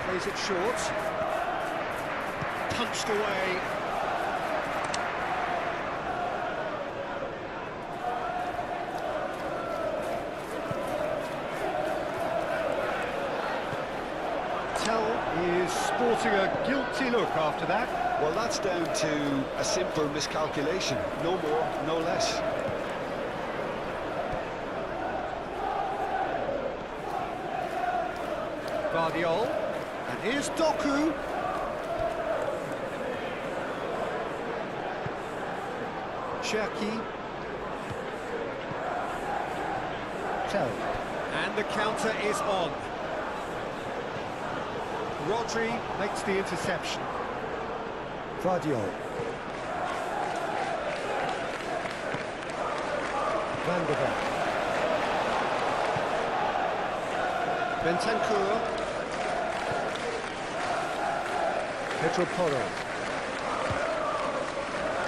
Plays it short. Punched away. Is sporting a guilty look after that. Well, that's down to a simple miscalculation. No more, no less. Guardiol. And here's Doku. Cherki. Tell. And the counter is on. Rodri makes the interception. Guardiol. Van der Beek. Bentancur. Pedro Porro.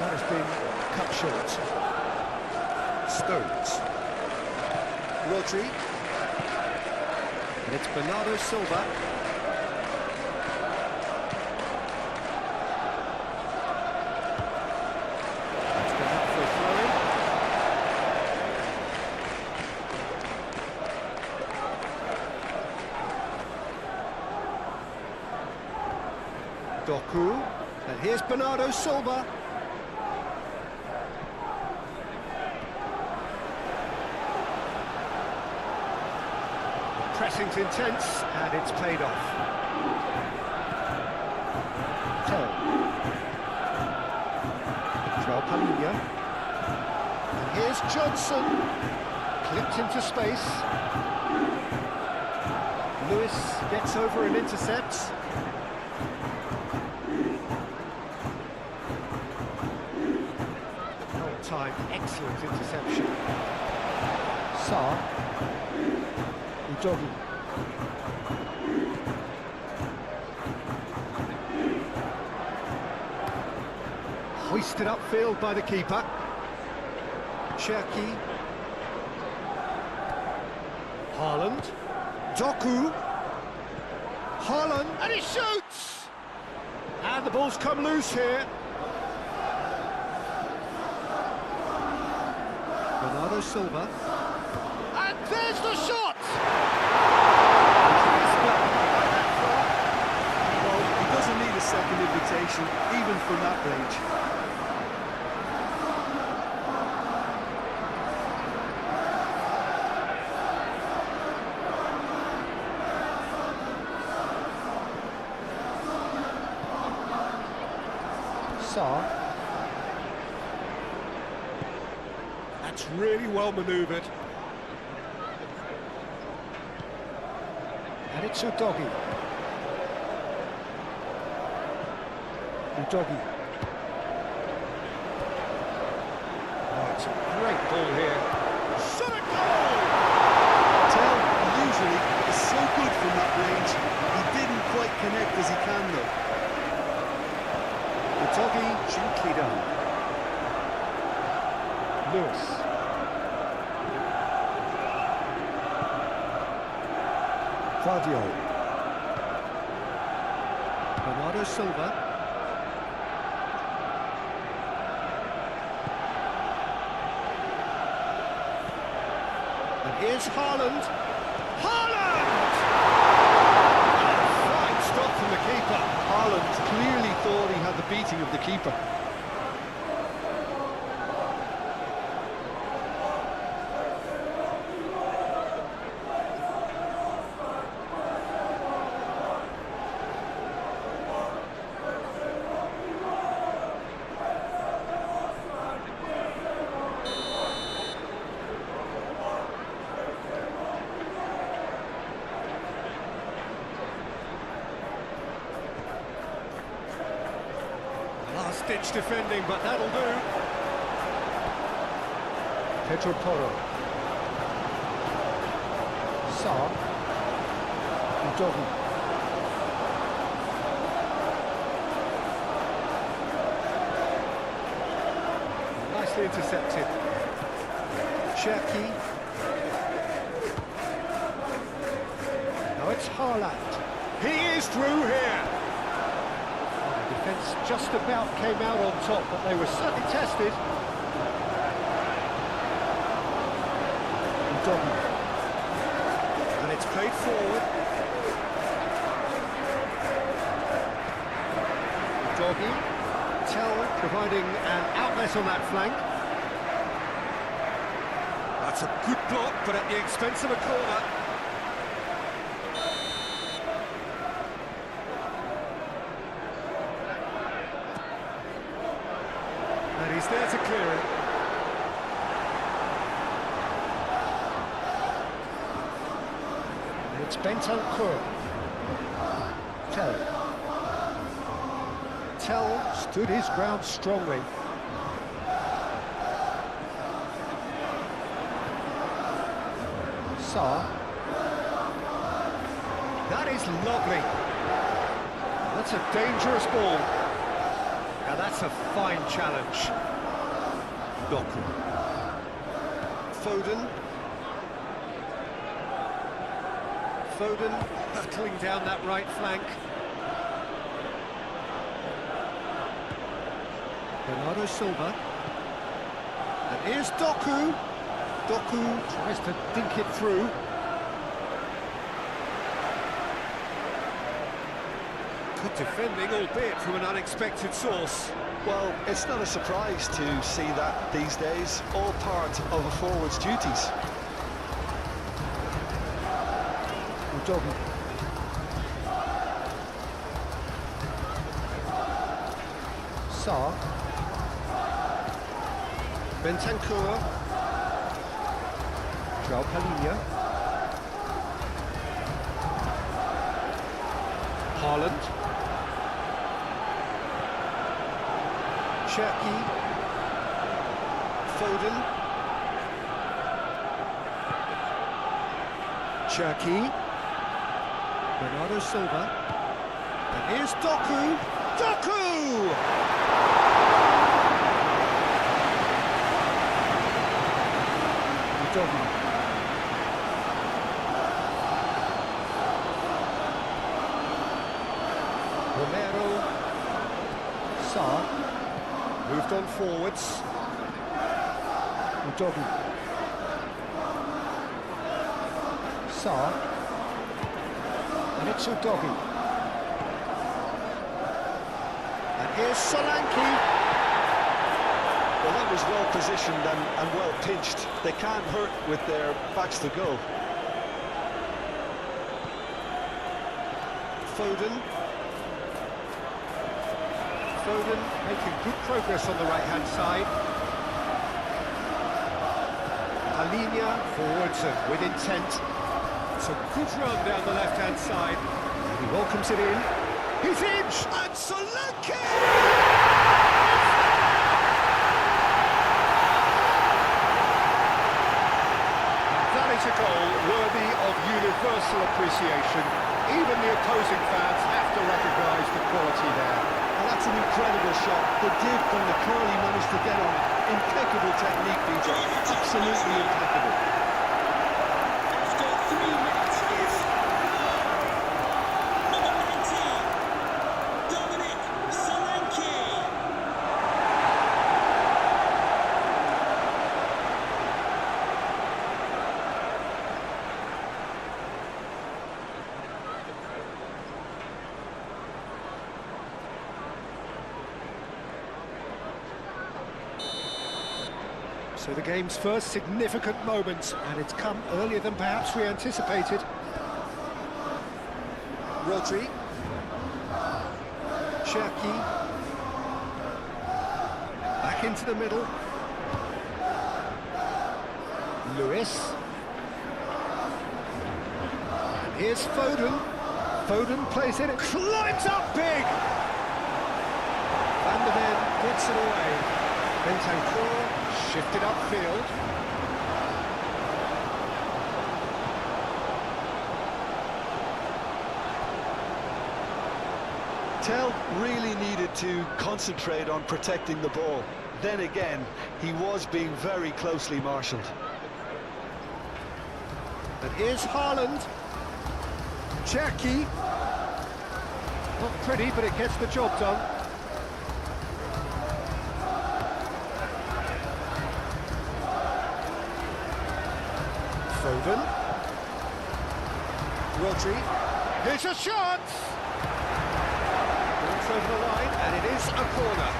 That has been cut short. Stones. Rodri. And it's Bernardo Silva. Doku, and here's Bernardo Silva. The pressing's intense, and it's paid off. Tell. Joao Palhinha. And here's Johnson. Clipped into space. Lewis gets over and intercepts. Time, excellent interception. Sarr. Udogi. Hoisted upfield by the keeper. Cherki. Haaland. Doku. Haaland, and he shoots! And the ball's come loose here. Bernardo Silva. And there's the shot! Well, he doesn't need a second invitation, even from that range. Sarr. That's really well manoeuvred. And it's Udogi. Udogi. Oh, it's a great ball here. Shot a goal! Tell usually is so good from that range. He didn't quite connect as he can though. Udogi gently done. Lewis. Guardiol. Bernardo Silva. And here's Haaland. Haaland! Fine stop from the keeper. Haaland clearly thought he had the beating of the keeper. Last-ditch defending, but that'll do. Pedro Porro. Sarr. Udogi. Nicely intercepted. Cherki. Now it's Haaland. He is through here. The defence just about came out on top, but they were certainly tested. And it's played forward. Doggy, Tell providing an outlet on that flank. That's a good block, but at the expense of a corner. And he's there to clear it. It's Bentancur. Tell stood his ground strongly. Sarr. That is lovely. That's a dangerous ball. Now that's a fine challenge. Doku. Foden. Foden battling down that right flank. Bernardo Silva. And here's Doku. Doku tries to dink it through. Good defending, albeit from an unexpected source. Well, it's not a surprise to see that these days, all part of a forward's duties. Udogi. Sarr. Bentancur. João Palhinha. Haaland. Cherki. Foden. Cherki. Bernardo Silva. And here's Doku. Doku! Udogi. Romero. Sarr. Moved on forwards. Udogi. Sarr. And it's Udogi. And here's Solanke. Well, that was well positioned and well pitched. They can't hurt with their backs to goal. Foden. Foden making good progress on the right-hand side. Palhinha forwards and with intent. It's a good run down the left-hand side. And he welcomes it in. He's in! And Solanke! It's a goal worthy of universal appreciation. Even the opposing fans have to recognise the quality there. Well, that's an incredible shot. The dip and the curl he managed to get on it. Impeccable technique, DJ. Absolutely impeccable. After 3 minutes is number 19, Dominic Solanke. So the game's first significant moment, and it's come earlier than perhaps we anticipated. Rodri. Cherki. Back into the middle. Lewis. And here's Foden. Foden plays it, climbs up big! Van der Ven gets it away. Bentancur shifted upfield. Tell really needed to concentrate on protecting the ball. Then again, he was being very closely marshalled. And here's Haaland. Cherki. Not pretty, but it gets the job done. Foden. Rodri. Here's a shot! It's over the line, and it is a corner.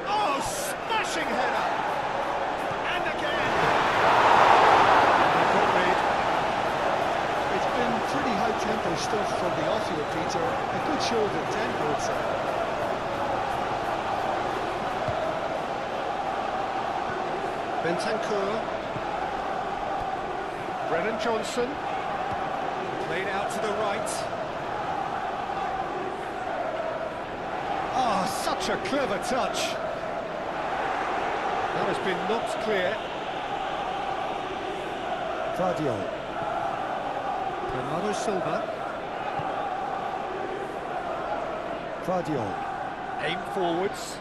Oh, smashing header! And again! It's been pretty high-tempo stuff from the off-field, Peter. A good show of intent, I would say. Bentancur. Brennan Johnson. Played out to the right. Oh, such a clever touch. That has been knocked clear. Vardio. Bernardo Silva. Vardio. Aim forwards.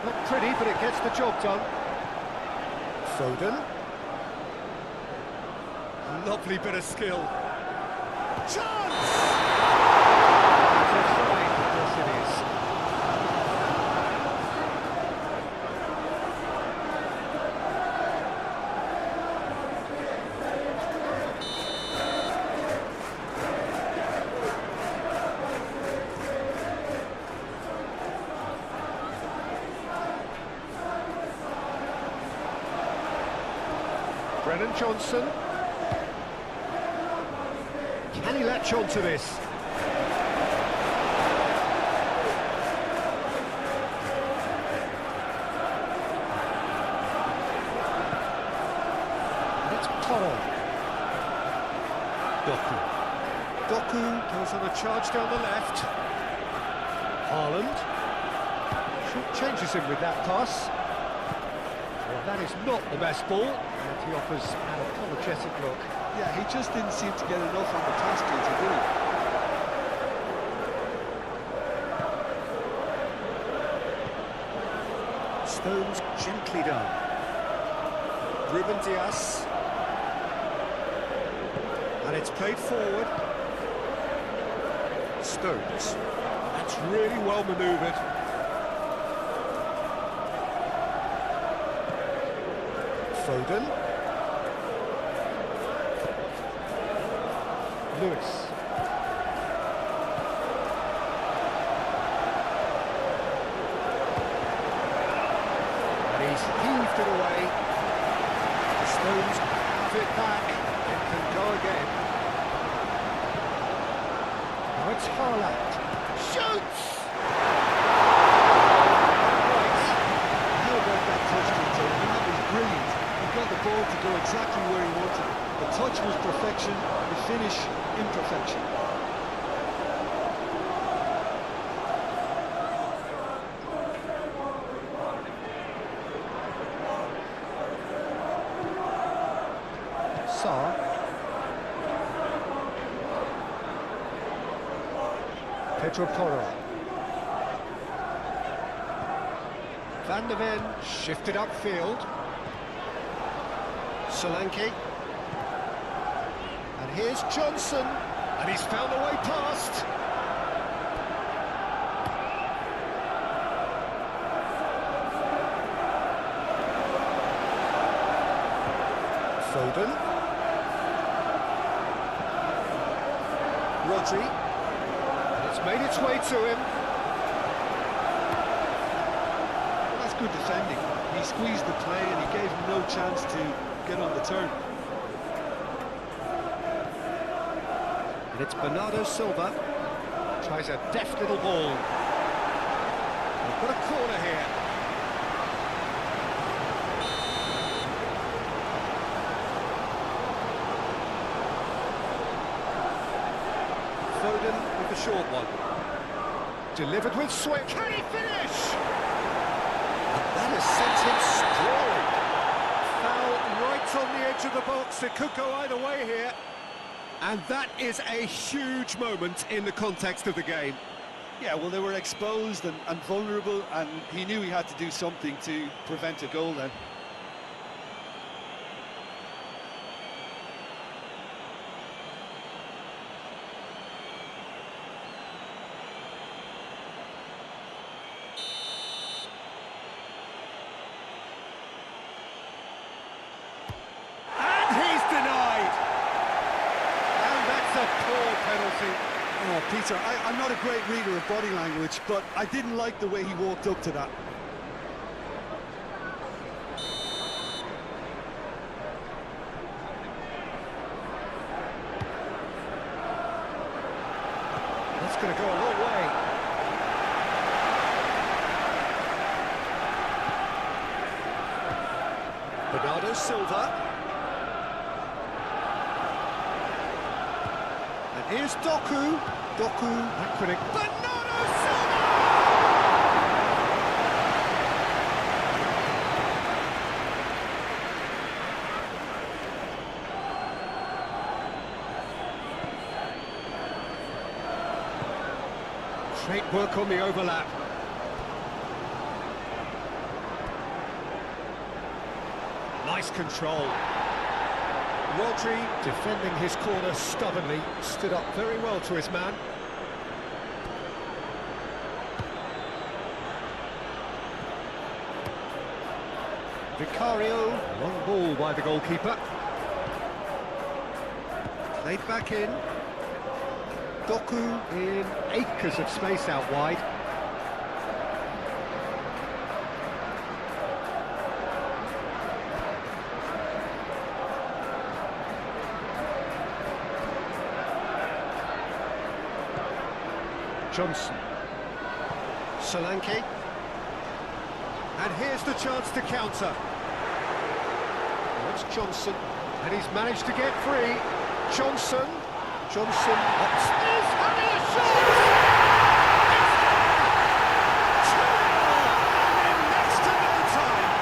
Not pretty, but it gets the job done. Foden. Lovely bit of skill. Chance! It's a try. Yes, it is. Brennan Johnson. Can he latch on to this? It's Toro. Doku goes on a charge down the left. Haaland. Short changes him with that pass. Well, that is not the best ball, and he offers an apologetic look. Yeah, he just didn't seem to get enough on the task, Peter, did he? Stones gently done. Ruben Dias. And it's played forward. Stones. That's really well manoeuvred. Foden. Lewis. And he's heaved it away. Stones have it back and can go again. Now it's Haaland. Shoots! How about that touch, Peter? I mean, that was brilliant. He got the ball to go exactly where he wanted. The touch was perfection, the finish imperfection. Sarr. Pedro Porro. Van der Ven shifted upfield. Solanke. And here's Johnson. And he's found a way past. Foden. Rodri. And it's made its way to him. Well, that's good defending. He squeezed the play and he gave him no chance to get on the turn. And it's Bernardo Silva. Tries a deft little ball. We've got a corner here. Foden with the short one. Delivered with swing. Can he finish? And that has sent him sprawling. Foul right on the edge of the box. It could go either way here. And that is a huge moment in the context of the game. Yeah, well, they were exposed and vulnerable, and he knew he had to do something to prevent a goal then. And he's denied! And that's a poor penalty. Oh, Peter, I'm not a great reader of body language, but I didn't like the way he walked up to that. That's going to go a long way. Bernardo Silva. And here's Doku. Doku, that could have... Bernardo Silva! Great work on the overlap. Nice control. Rodri, defending his corner stubbornly, stood up very well to his man. Vicario, long ball by the goalkeeper. Played back in. Doku in acres of space out wide. Johnson. Solanke. And here's the chance to counter. That's Johnson. And he's managed to get free. Johnson. Johnson is having a shot! It's there! 2-0, and in next to no time.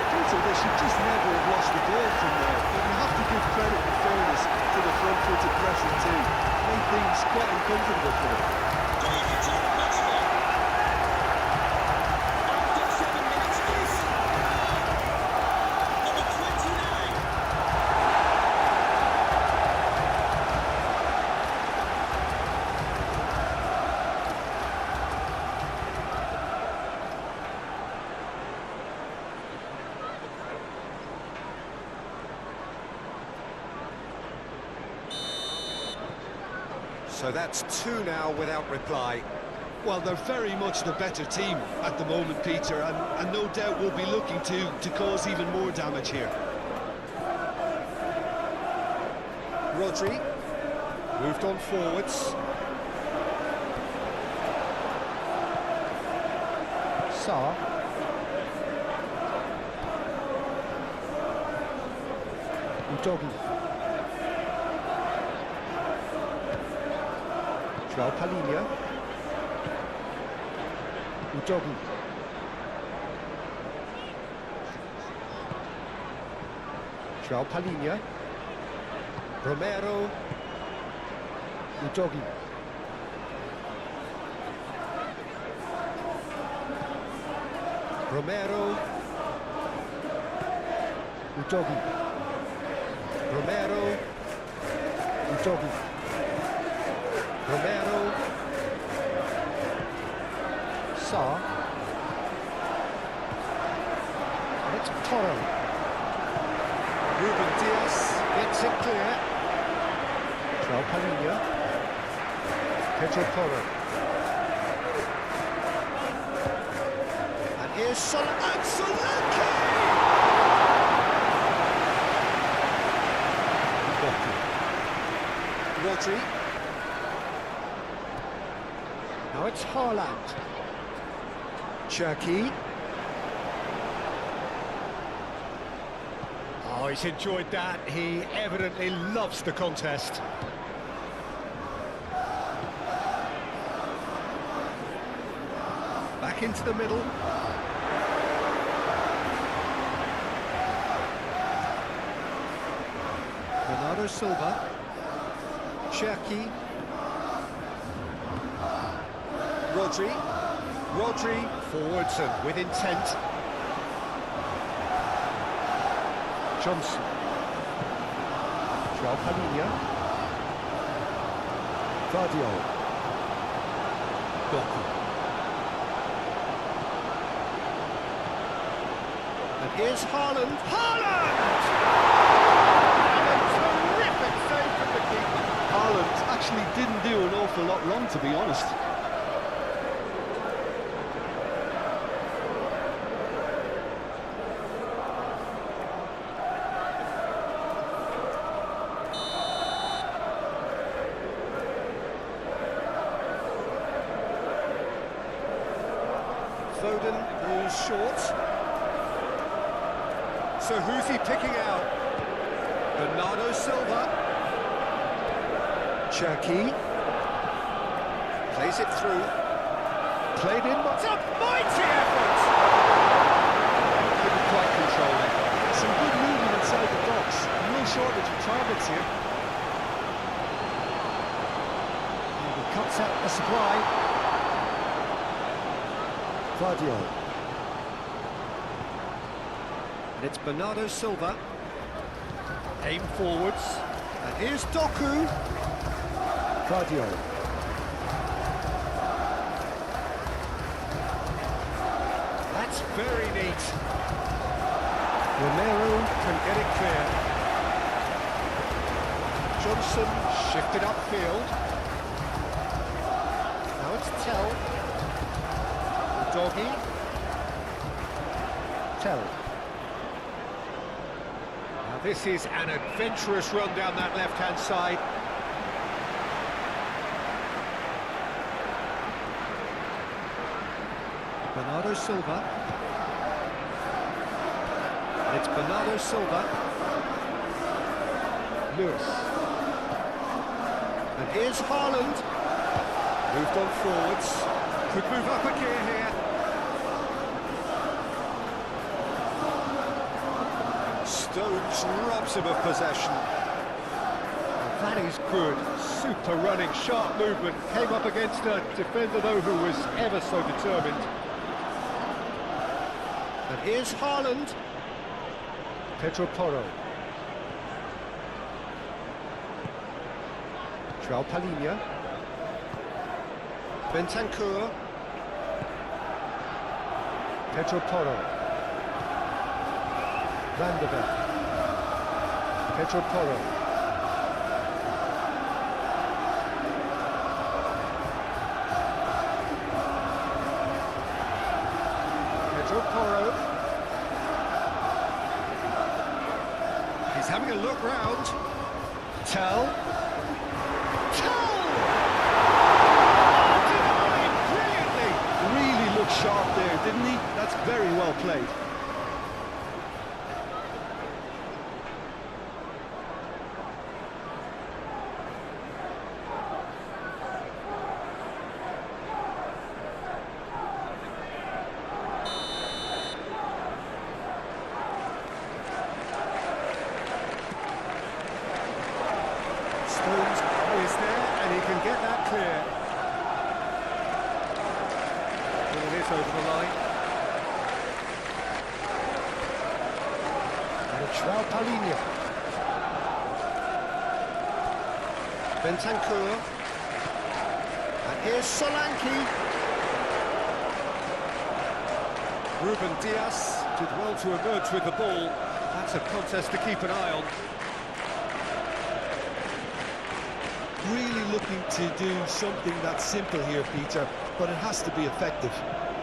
Peter, they should just never have lost the ball from there. But you have to give credit and fairness to the front-footed pressing team. Made things quite uncomfortable for them. Going to take the match there. After 7 minutes, please. Number 29. So that's 2 now without reply. Well, they're very much the better team at the moment, Peter, and no doubt will be looking to cause even more damage here. Rodri moved on forwards. Sarr. Udogi. João Palhinha. Udogi. João Palhinha. Romero. Udogi. Romero. Udogi. Romero. Udogi. Romero. Sarr. And it's Toro. Ruben Diaz gets it clear. João Palhinha. Pedro Porro. And here's Solanke! Rodri. Now it's Haaland. Cherki. Oh, he's enjoyed that. He evidently loves the contest. Back into the middle. Bernardo Silva. Cherki. Rodri forwards and with intent. Johnson. Joao Palhinha. Guardiola. Doku. And here's Haaland. Haaland! And a terrific save from the keeper. Haaland actually didn't do an awful lot wrong, to be honest. Foden is short. So who's he picking out? Bernardo Silva. Cherki. Plays it through. Played in. What's a mighty effort! Couldn't quite control it. Some good movement inside the box. No shortage of targets here. And he cuts out the supply. Guardiola. And it's Bernardo Silva. Aim forwards. And here's Doku. Guardiola. That's very neat. Romero can get it clear. Johnson shifted upfield. Now it's Tell. Doggy. Tell. Now this is an adventurous run down that left-hand side. Bernardo Silva. It's Bernardo Silva. Lewis. And here's Haaland. Moved on forwards. Could move up a gear here. Stones robs him of possession. And that is good. Super running, sharp movement. Came up against a defender, though, who was ever so determined. And here's Haaland. Pedro Porro. Joao Palhinha. Bentancur. Pedro Porro. Van der Beek. Pedro Porro. Pedro Porro. He's having a look round. Tell. Really looked sharp there, didn't he? That's very well played. Stones is there, and he can get that clear. Ball is over the line. And it's Joao Palhinha. Bentancur. And here's Solanke. Ruben Dias did well to emerge with the ball. That's a contest to keep an eye on. Really looking to do something that's simple here, Peter, but it has to be effective.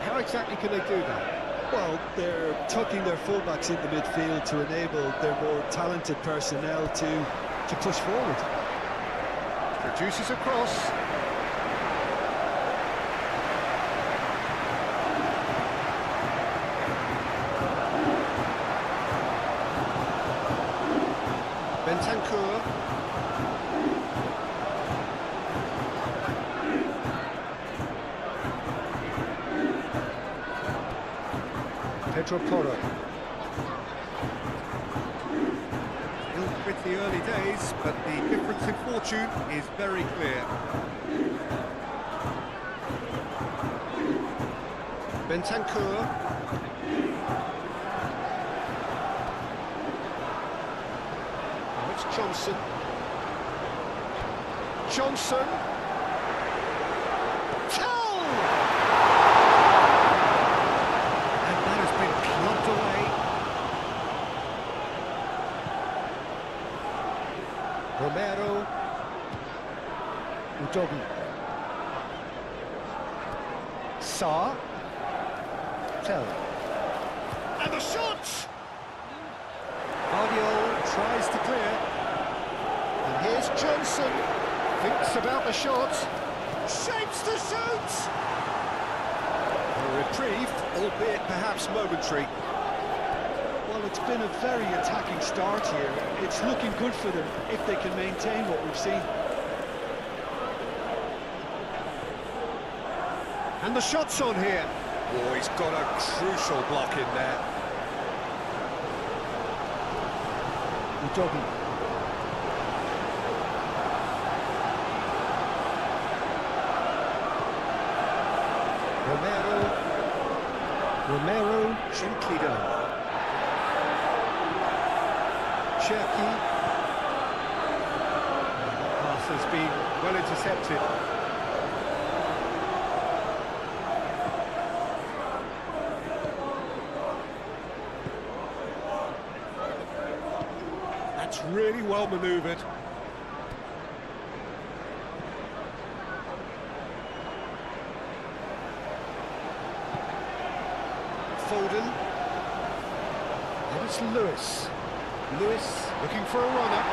How exactly can they do that? Well, they're tucking their fullbacks into midfield to enable their more talented personnel to push forward. Produces a cross. Bentancur. Pedro Porro. pretty early days, but the difference in fortune is very clear. Bentancur. Now it's Johnson. Johnson. Tell! And that has been clubbed away. Romero. Udogi. Saar. Tell. And the shot! Guardiola tries to clear. And here's Johnson. Thinks about the shot. Shapes the shoot! A reprieve, albeit perhaps momentary. Well, it's been a very attacking start here. It's looking good for them if they can maintain what we've seen. And the shot's on here. Oh, he's got a crucial block in there. Udogi. Romero, gently done. Cherky. That pass has been well intercepted. That's really well manoeuvred. Foden. And it's Lewis. Lewis looking for a runner.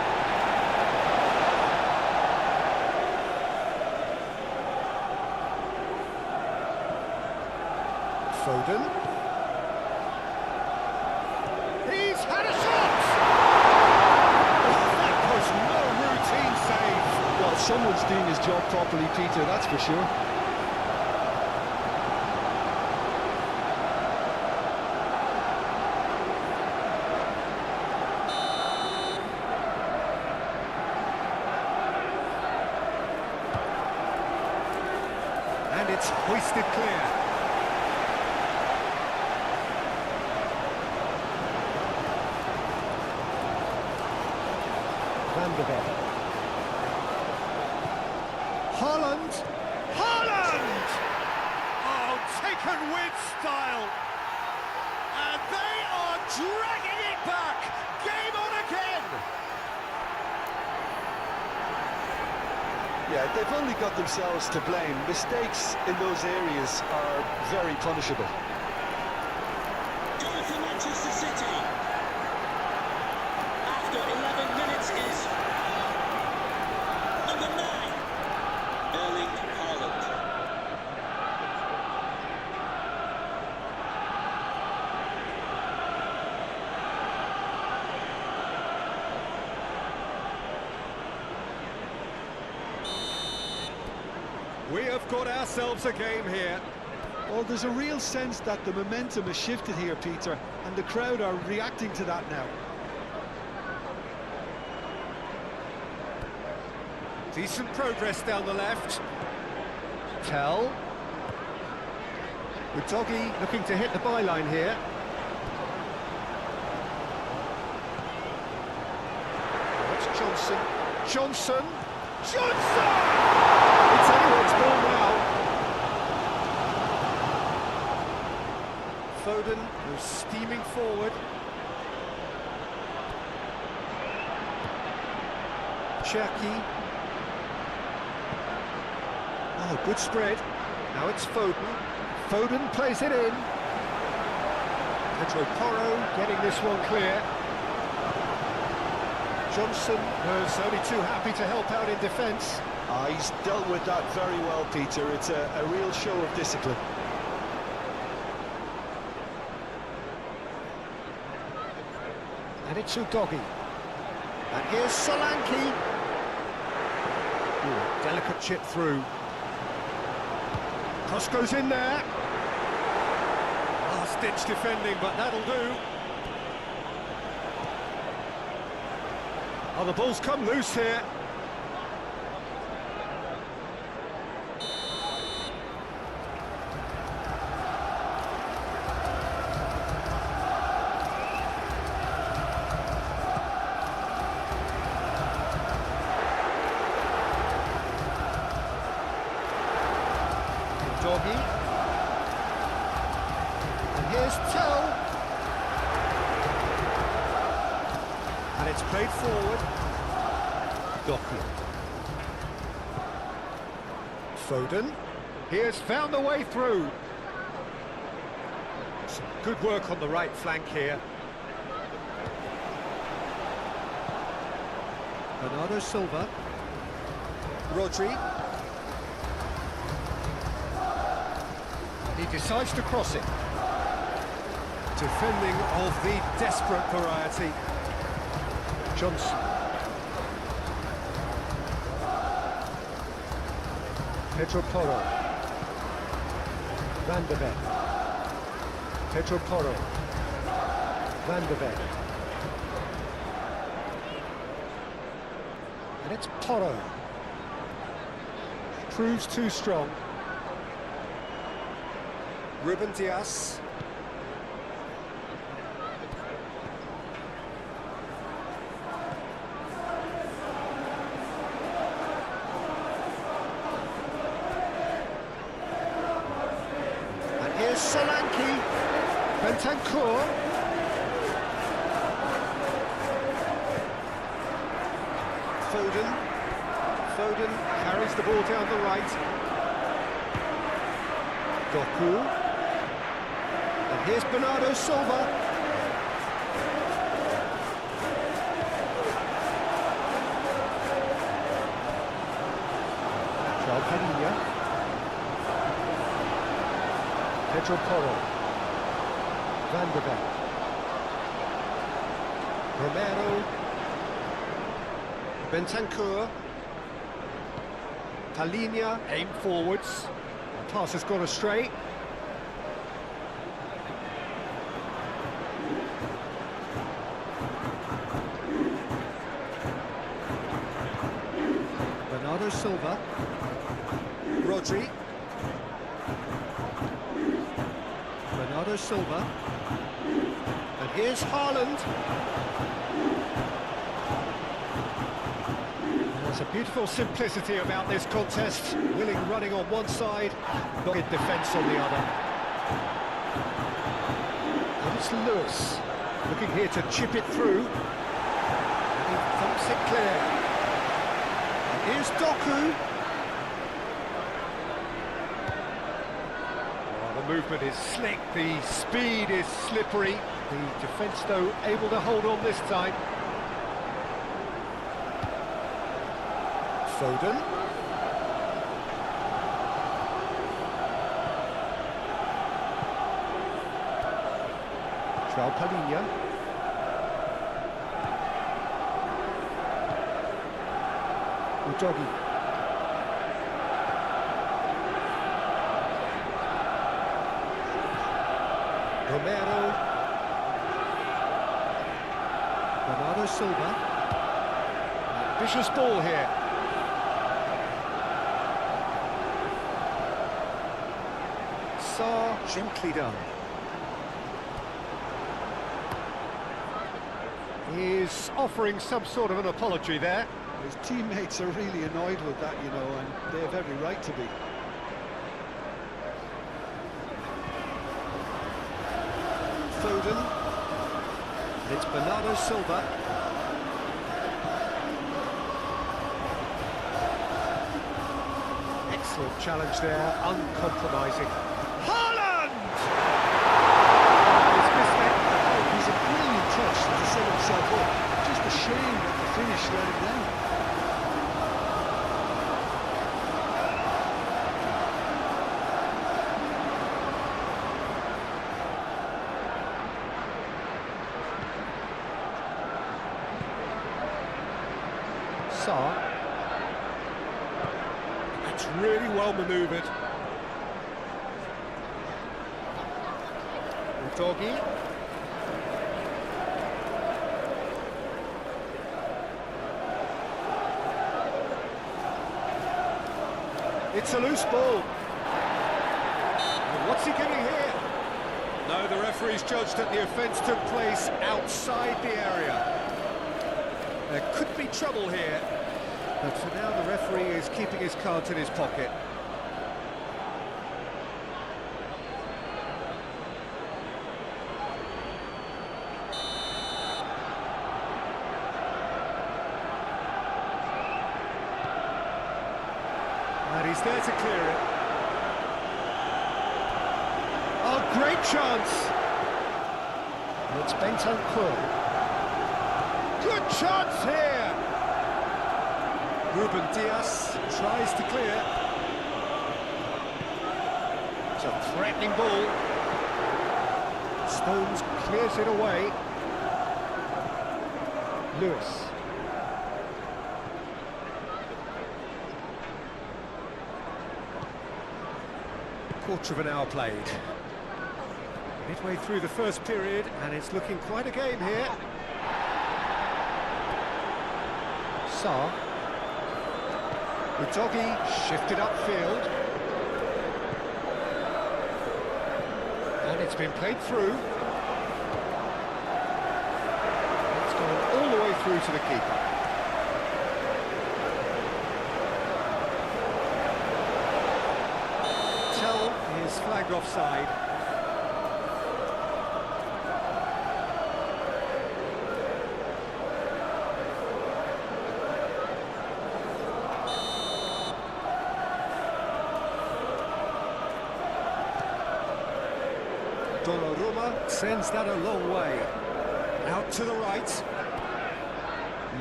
Foden. He's had a shot! That was no routine save. Well, someone's doing his job properly, Peter, that's for sure. And it's hoisted clear. Van der Beek. Haaland! Haaland! Oh, taken with style. And they are dragging it back. Game on again. Yeah, they've only got themselves to blame. Mistakes in those areas are very punishable. Goal for Manchester City. After 11 minutes is number 9, Erling Haaland. We have got ourselves a game here. Well, there's a real sense that the momentum has shifted here, Peter, and the crowd are reacting to that now. Decent progress down the left. Tell. Udogi looking to hit the byline here. That's Johnson. Johnson! Johnson! It's anyone's ball now. Foden was steaming forward. Cherky. Oh, good spread. Now it's Foden. Foden plays it in. Pedro Porro getting this one clear. Johnson was only too happy to help out in defence. He's dealt with that very well, Peter. It's a real show of discipline. And it's Udogi. And here's Solanke. Ooh, delicate chip through. Cross goes in there. Last-ditch defending, but that'll do. Oh, the ball's come loose here. Doggy. And here's Tell. And it's played forward. Doku. Foden. He has found a way through. Some good work on the right flank here. Bernardo Silva. Rodri. He decides to cross it. Defending of the desperate variety. Johnson. Pedro Porro. Van de Ven. Pedro Porro. Van de Ven. And it's Porro. Proves too strong. Ruben Dias. And here's Solanke. Bentancur. Foden carries the ball down the right. Doku. And here's Bernardo Silva. João Padilha. Pedro Porro. Van de Ven. Romero. Bentancur. Palhinha, aim forwards. The pass has gone astray. Bernardo Silva. Rodri. Bernardo Silva. And here's Haaland. There's a beautiful simplicity about this contest. Willing running on one side, dogged defence on the other. And it's Lewis, looking here to chip it through. And he thumps it clear. And here's Doku. Oh, the movement is slick, the speed is slippery. The defence, though, able to hold on this time. Foden. João Padilha. Udogi. Romero. Bernardo Silva. Vicious ball here. Gently done. He's offering some sort of an apology there. His teammates are really annoyed with that, you know, and they have every right to be. Foden. It's Bernardo Silva. Excellent challenge there, uncompromising. He's a brilliant touch to set himself up. Just a shame that the finish let him down. Sarr. It's really well manoeuvred. Udogi. It's a loose ball. And what's he giving here? No, the referee's judged that the offence took place outside the area. There could be trouble here, but for now the referee is keeping his cards in his pocket. And he's there to clear it. Oh, great chance! It's Bentancur. Good chance here! Ruben Diaz tries to clear. It's a threatening ball. Stones clears it away. Lewis. Quarter of an hour played. Midway through the first period, and it's looking quite a game here. Sarr. Udogie shifted upfield. And it's been played through. It's gone all the way through to the keeper. Is flagged offside. Donnarumma sends that a long way. Out to the right.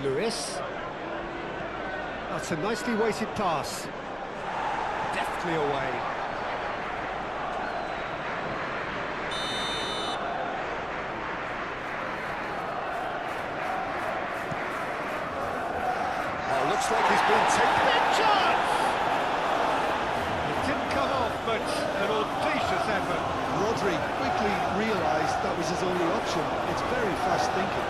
Lewis. That's a nicely weighted pass. Deftly away. Looks like he's been taken a chance! It didn't come off, but an audacious effort. Rodri quickly realised that was his only option. It's very fast thinking.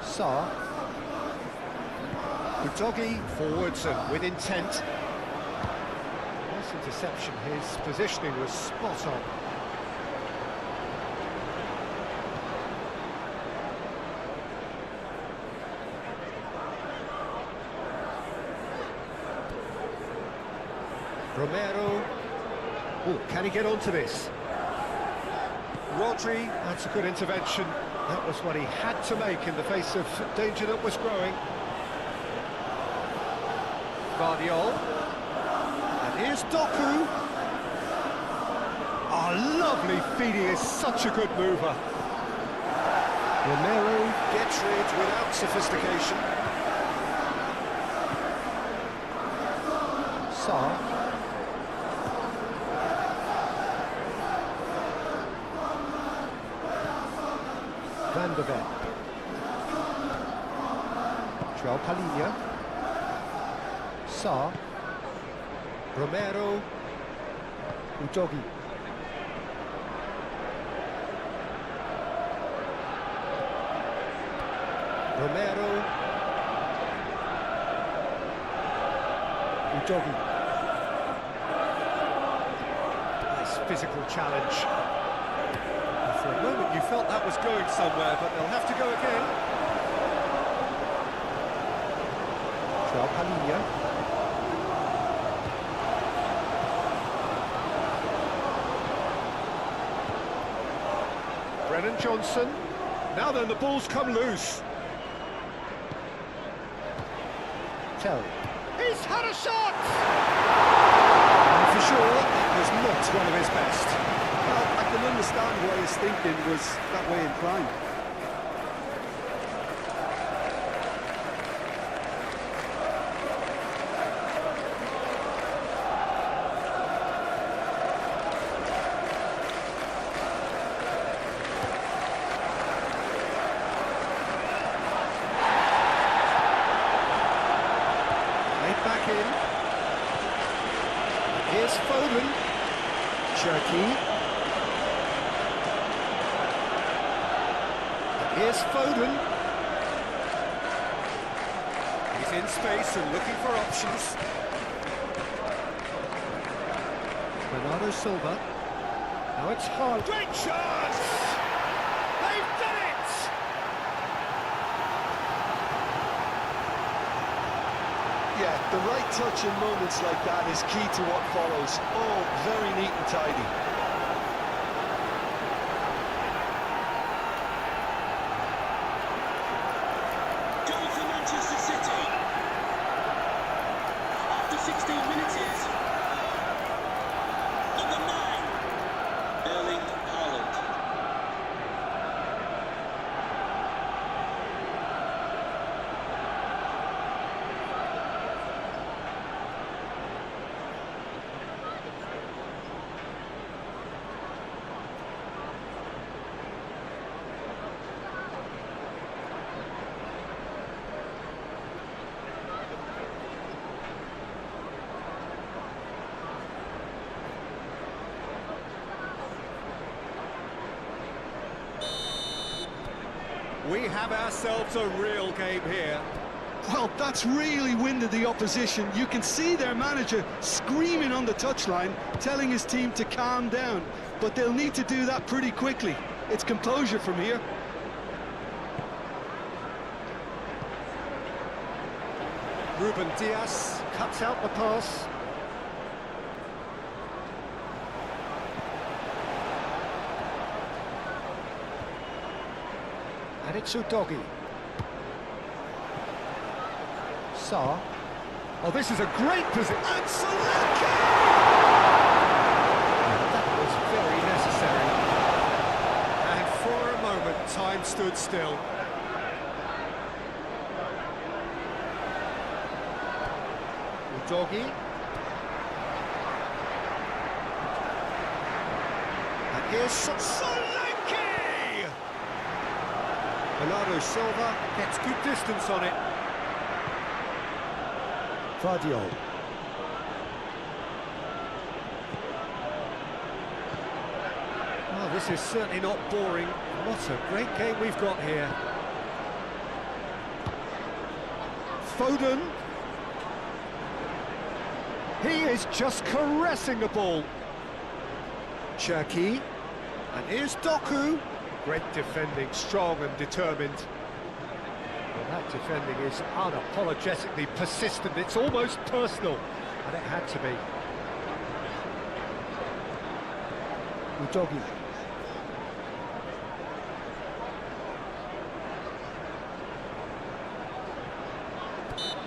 Sarr. Udogie forwards and with intent. Interception, his positioning was spot on. Romero. Oh, can he get onto this? Rodri, that's a good intervention. That was what he had to make in the face of danger that was growing. Guardiol. Here's Doku. Oh, lovely feed, he is such a good mover. Romero gets rid without sophistication. Sarr. Van de Ven. João Palhinha. Sarr. Romero, Udogie. Romero, Udogie. Nice physical challenge. And for a moment you felt that was going somewhere, but they'll have to go again. João Palhinha. Brennan Johnson. Now then, the ball's come loose. Tell. He's had a shot! And for sure, it was not one of his best. Well, I can understand why his thinking was that way inclined. Back in. Here's Foden. Cherky. Here's Foden. He's in space and looking for options. Bernardo Silva. Now it's hard. Great chance! They've done it! Yeah, the right touch in moments like that is key to what follows. Oh, very neat and tidy. Goal for Manchester City. After 16 minutes is number 9, Erling Haaland. We have ourselves a real game here. Well, that's really winded the opposition. You can see their manager screaming on the touchline, telling his team to calm down. But they'll need to do that pretty quickly. It's composure from here. Ruben Dias cuts out the pass. And it's Udogi. Sarr. Oh, this is a great position. And Solanke! That was very necessary. And for a moment, time stood still. Udogi. And here's Solanke! Bernardo Silva gets good distance on it. Vardiol. Oh, this is certainly not boring. What a great game we've got here. Foden. He is just caressing the ball. Cherki. And here's Doku. Great defending, strong and determined. Well, that defending is unapologetically persistent. It's almost personal, and it had to be. Udogi.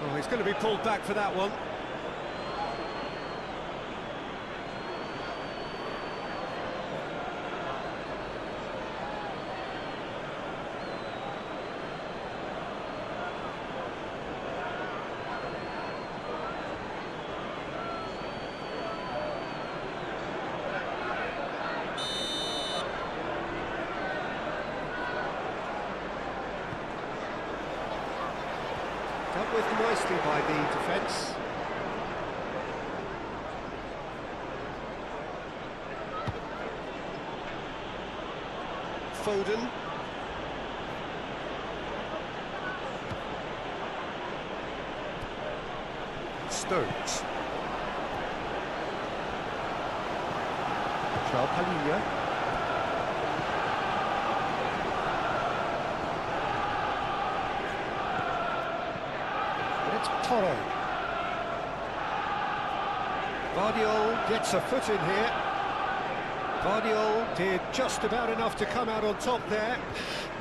Oh, he's going to be pulled back for that one. Dealt with nicely by the defence. Foden. Stones. João Palhinha. Toro. Vardiol gets a foot in here. Vardiol did just about enough to come out on top there.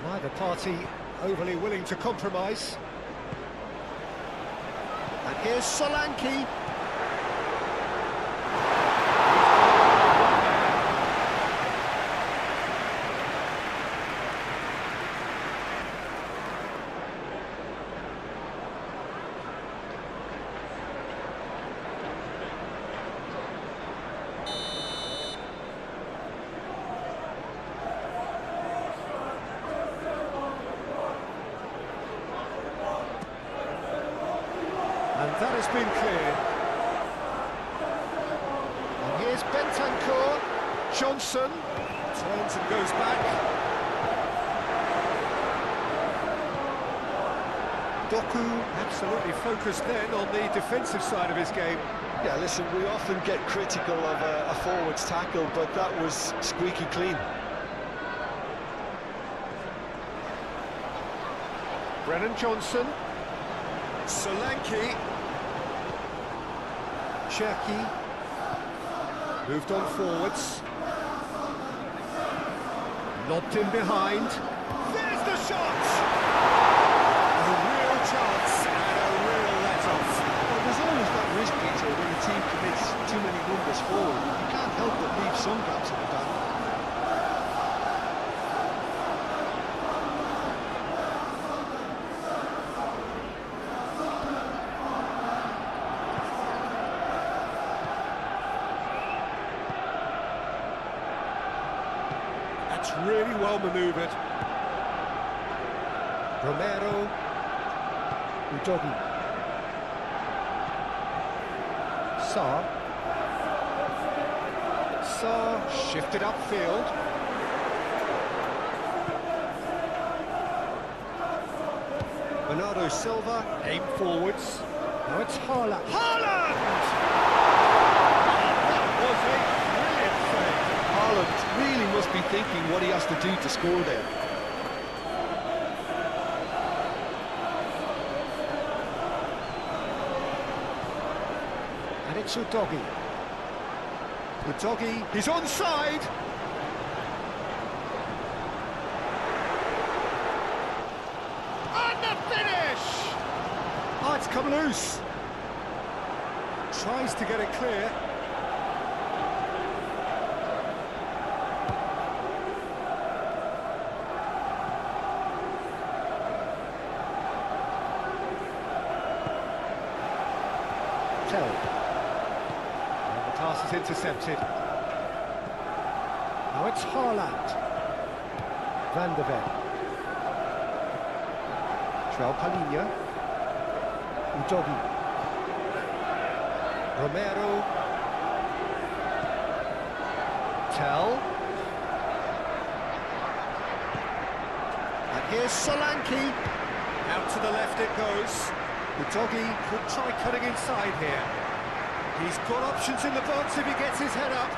Neither party overly willing to compromise. And here's Solanke. And that has been cleared. And here's Bentancur. Johnson turns and goes back. Doku absolutely focused then on the defensive side of his game. Yeah, listen, we often get critical of a forward's tackle, but that was squeaky clean. Brennan Johnson. Solanke. Cherki. Moved on forwards. Lobbed in behind. There's the shot! A real chance and a real let-off. Well, there's always that risk, Peter, when a team commits too many numbers forward. You can't help but leave some gaps in the back. That's really well manoeuvred. Romero. Udogi. Sarr. Sarr shifted upfield. Bernardo Silva aimed forwards. Now it's Haaland. Haaland! That was a brilliant save. Haaland really must be thinking what he has to do to score there. And it's Udogi. Udogi, he's onside! And the finish! Oh, it's come loose. Tries to get it clear. Tell. And the pass is intercepted. Now it's Haaland. Van de Ven. João Palhinha. Udogi. Romero. Tell. And here's Solanke. Out to the left it goes. Udogi could try cutting inside here. He's got options in the box if he gets his head up.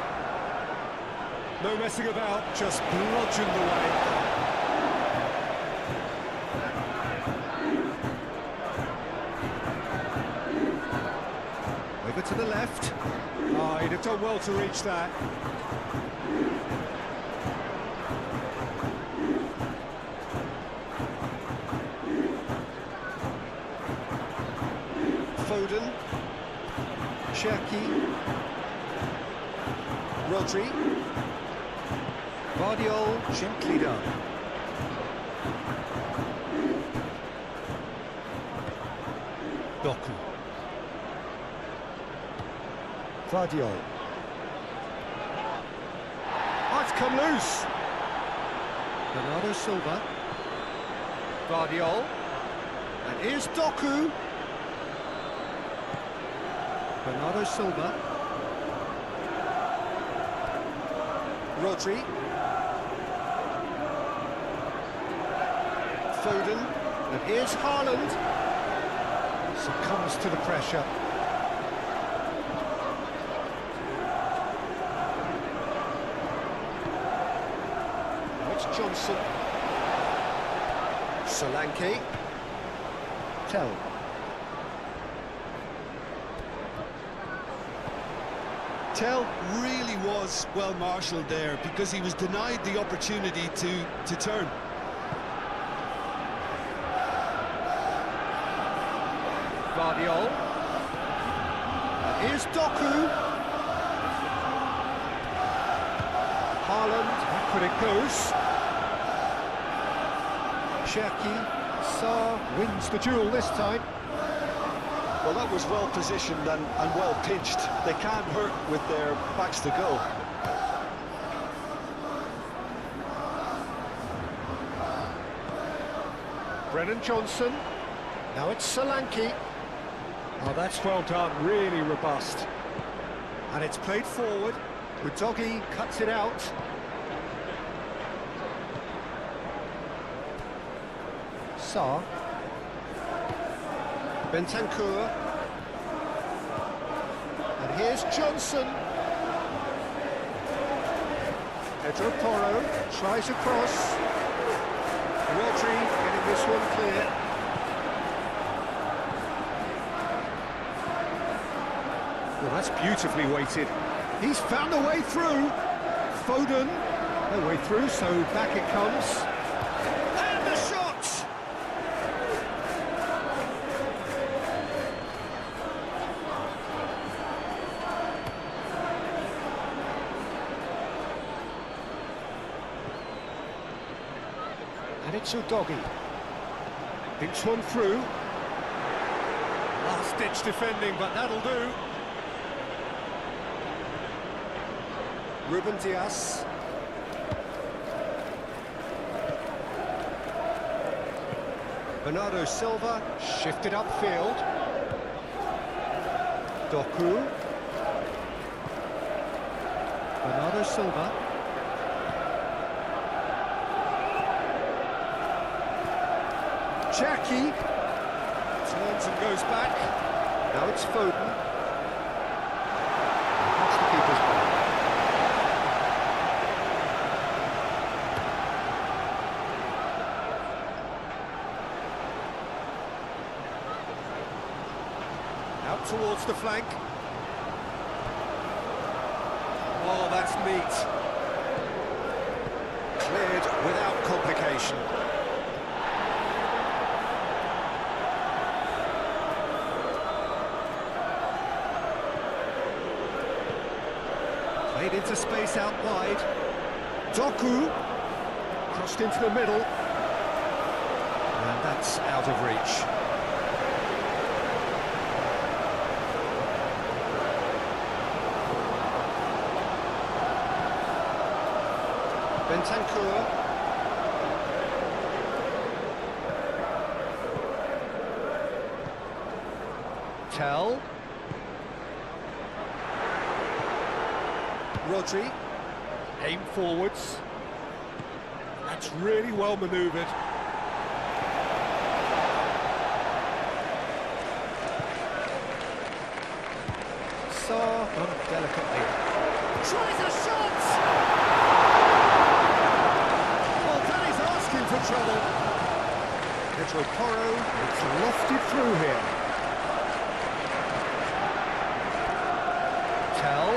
No messing about, just bludgeoned away. Over to the left. Oh, he'd have done well to reach that. Foden. Cherki. Rodri. Guardiola, gently done. Doku. Guardiola. Oh, it's come loose. Bernardo Silva. Guardiola. And here's Doku. Bernardo Silva. Rodri. Foden. And here's Haaland. Succumbs to the pressure. Now it's Johnson. Solanke. Tell. Tell really was well marshalled there because he was denied the opportunity to turn. Guardiola. Here's Doku. Haaland, could it goes. Cherki. Sarr wins the duel this time. Well, that was well positioned and well pitched. They can't hurt with their backs to goal. Brennan Johnson. Now it's Solanke. Oh, that's well done, really robust. And it's played forward. Udogi cuts it out. Sarr. Bentancur. And here's Johnson. Pedro Porro tries across. Rodri getting this one clear. Well, that's beautifully weighted. He's found a way through. Foden, no way through, so back it comes. And the shot! And it's Udogie. Thinks one through. Last-ditch defending, but that'll do. Ruben Dias. Bernardo Silva shifted upfield. Doku. Bernardo Silva. Jackie turns and goes back. Now it's Foden. That's the keeper's ball. Out towards the flank. Oh, that's neat. Cleared without complication. Played into space out wide. Doku crossed into the middle. And that's out of reach. Bentancur. Tell. Rodri. Aim forwards. That's really well manoeuvred. Saar delicately. Tries a shot! For trouble. Pedro Porro, it's lofted through here. Tell.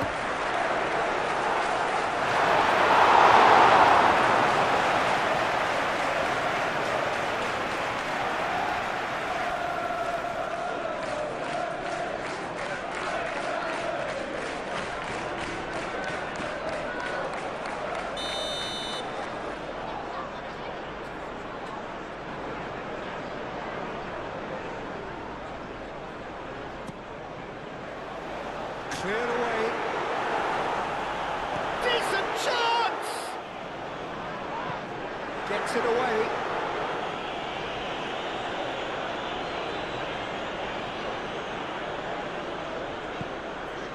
Cleared away. Decent chance! Gets it away.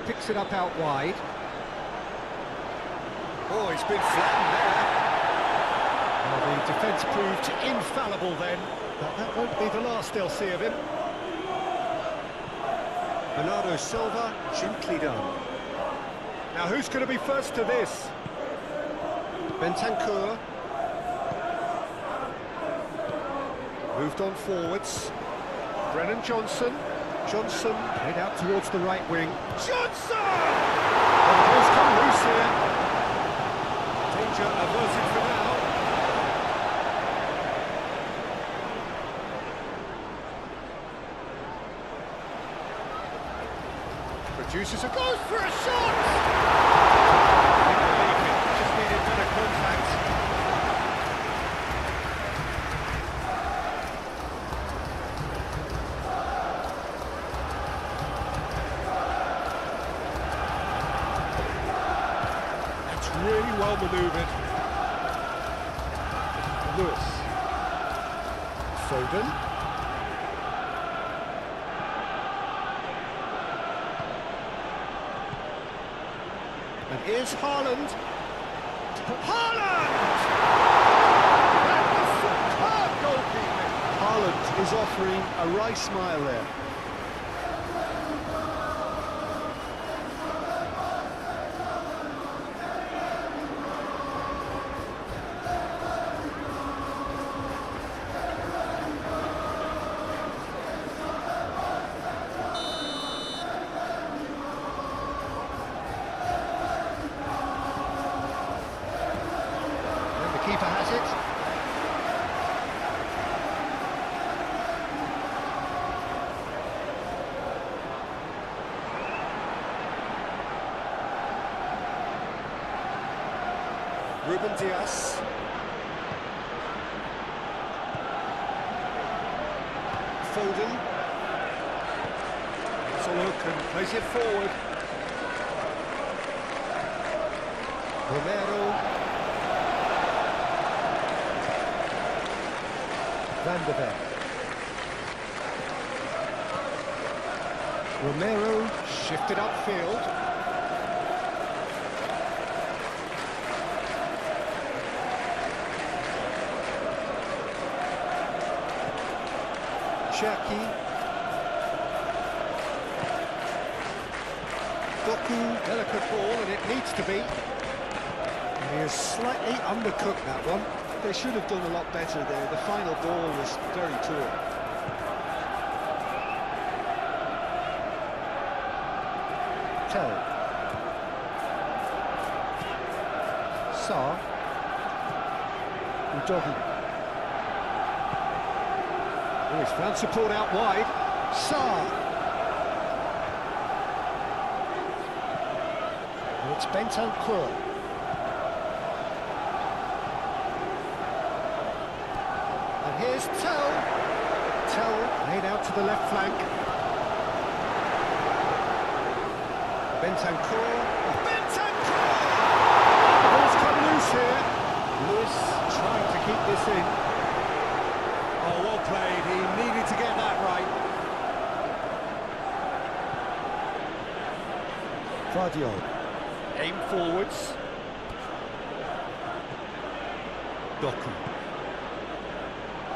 Picks it up out wide. Oh, he's been flattened there. Well, the defence proved infallible then, but that won't be the last they'll see of him. Bernardo Silva, gently done. Now who's going to be first to this? Bentancur. Moved on forwards. Brennan Johnson. Johnson played out towards the right wing. Johnson! And the ball's come loose here. Danger averted for now. Produces a goes for a shot! Just needed better contact. That's really well manoeuvred. Lewis. Foden. And here's Haaland. Haaland! That was superb goalkeeping. Haaland is offering a wry smile there. Ruben Diaz. Foden. It's a look and plays it forward. Romero. Van de Beek. Romero shifted upfield. Cherki. Doku, delicate ball, and it needs to be. And he has slightly undercooked that one. They should have done a lot better there. The final ball was very poor. Tell. Sarr. Udogi. Oh, he's found support out wide. Sarr. And it's Bentancur. And here's Tell. Tell laid out to the left flank. Bentancur. Bentancur! Ball's come loose here. Lewis trying to keep this in. Oh, well played. He needed to get that right. Vardio. Aim forwards. Doku.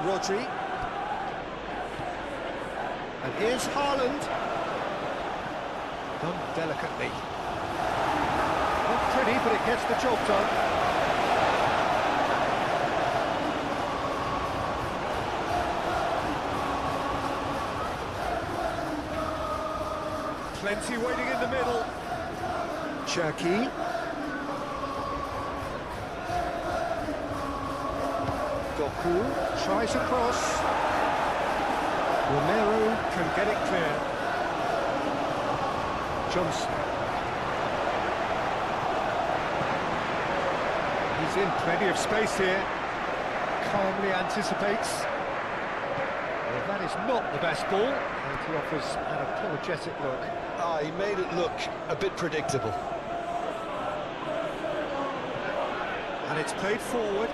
Rodri. And here's Haaland. Done delicately. Not pretty, but it gets the job done. Plenty waiting in the middle. Cherki. Doku tries a cross. Romero can get it clear. Johnson. He's in plenty of space here. Calmly anticipates. Well, that is not the best ball, and he offers an apologetic look. Ah, he made it look a bit predictable. And it's played forward.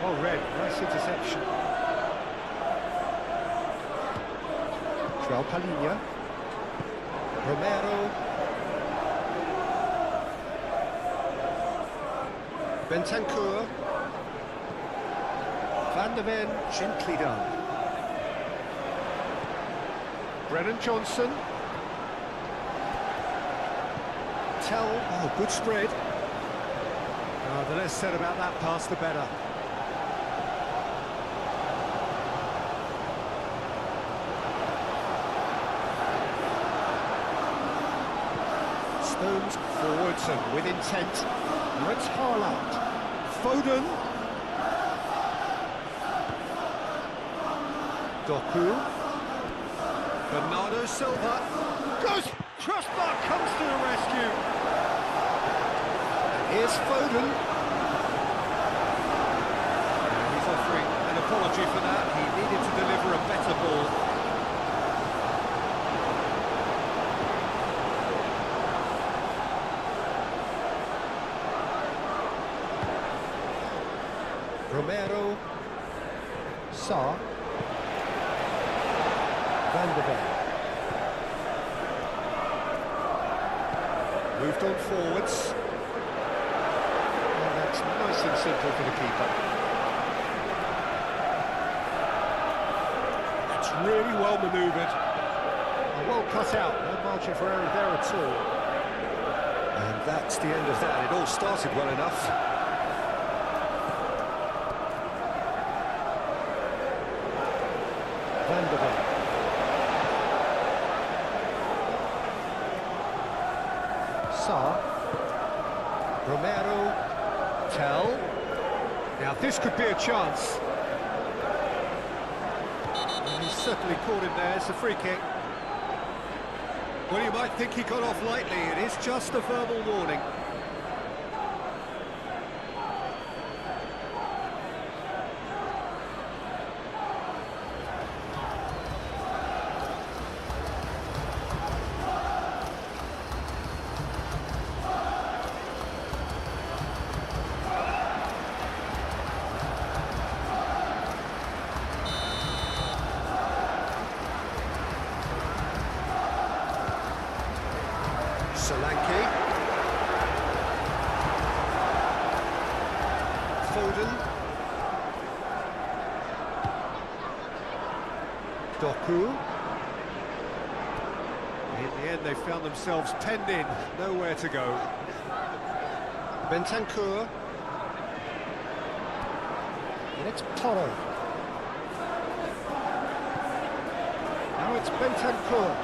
Well read, nice interception. João Palhinha. Romero. Bentancur. Van de Ven, gently done. Brennan Johnson. Tell, oh, good spread. The less said about that pass, the better. Stones forwards and with intent. Now it's Haaland. Foden. Doku. Bernardo Silva. Goes! Crossbar comes to the rescue. And here's Foden. And he's offering an apology for that. He needed to deliver a better ball. Romero, Sarr, Van de Beek. Moved on forwards. And that's nice and simple for the keeper. That's really well manoeuvred. Well cut out, no margin for error there at all. And that's the end of that. It all started well enough. Van de Beek. Sarr. Romero. Tell. Now this could be a chance. And he's certainly caught him there. It's a free kick. Well, you might think he got off lightly. It is just a verbal warning. Solanke. Foden. Doku. In the end, they found themselves penned in, nowhere to go. Bentancur. And it's Porro. Now it's Bentancur.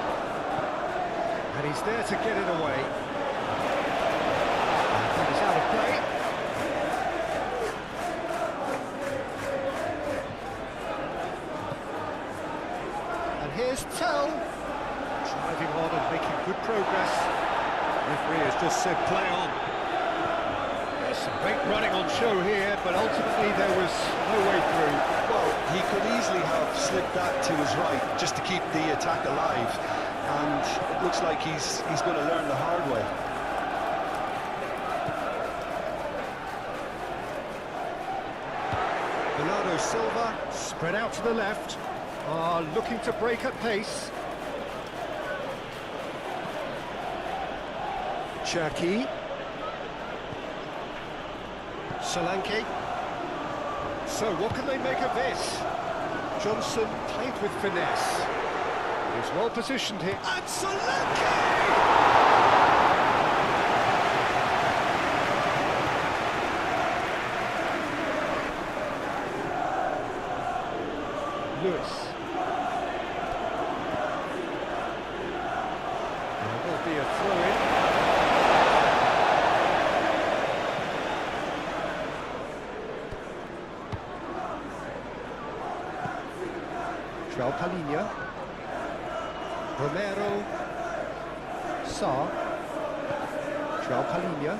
And he's there to get it away. And he's out of play. And here's Tell. Driving on and making good progress. Referee has just said play on. There's some great running on show here, but ultimately there was no way through. Well, he could easily have slipped that to his right just to keep the attack alive, and it looks like he's going to learn the hard way. Bernardo Silva spread out to the left, looking to break at pace. Cherki. Solanke. So what can they make of this? Johnson played with finesse. He's well positioned here. And Solanke! Lewis. There will be a throw-in. João Palhinha, Romero, Sarr, João Palhinha,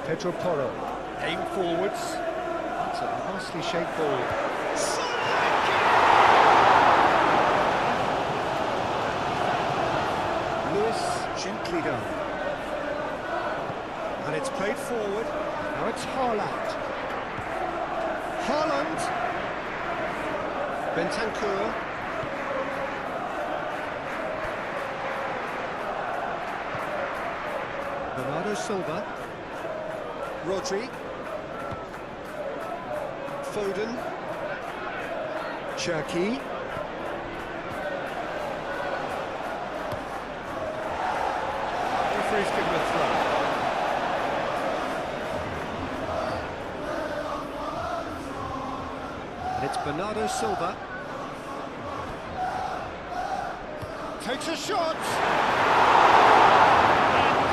Pedro Porro, aim forwards, that's a nicely shaped ball. Lewis gently done, and it's played forward, now it's Haaland. Haaland! Bentancur. Bernardo Silva. Rodri. Foden. Cherki. Referee's given a throw. And it's Bernardo Silva. Takes a shot! And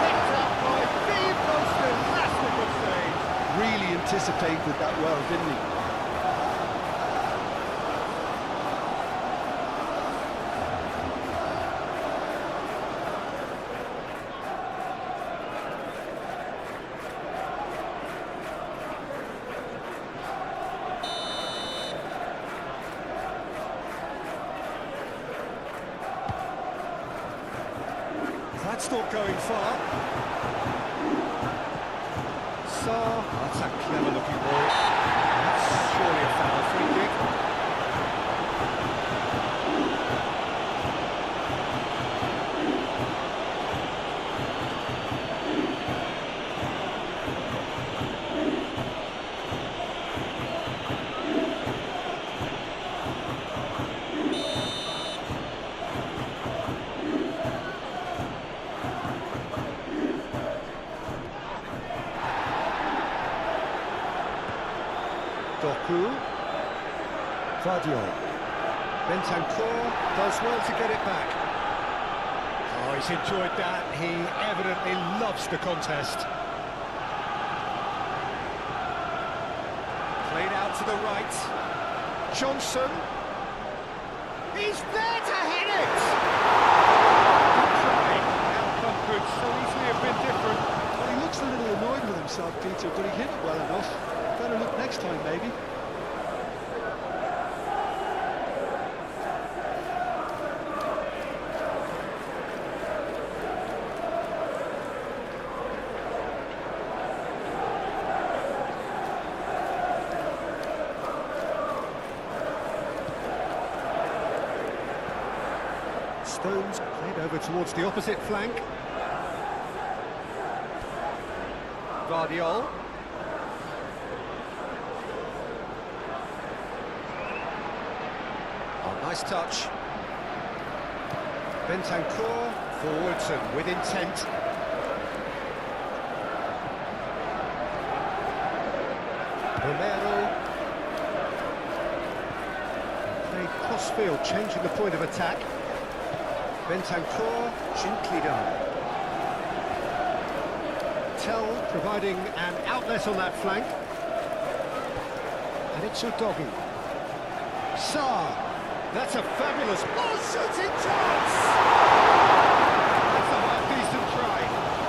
picked up by the most elastic of saves. Really anticipated that well, didn't he? That's not going far. Sarr, that's a clever looking ball. That's surely a foul free kick. Doku. Vadio. Bentancur does well to get it back. Oh, he's enjoyed that. He evidently loves the contest. Played out to the right. Johnson. He's there to hit it! Good try. Outcome could so easily have been different. Well, he looks a little annoyed with himself, Peter, but he hit it well enough. Better look next time, maybe. Stones played over towards the opposite flank. Guardiol. Oh, nice touch. Bentancur forwards and with intent. Romero. Played cross-field, changing the point of attack. Bentancur, gently done. Tell providing an outlet on that flank. And it's Udogu. Sarr. That's a fabulous shooting chance! That's a half-decent try.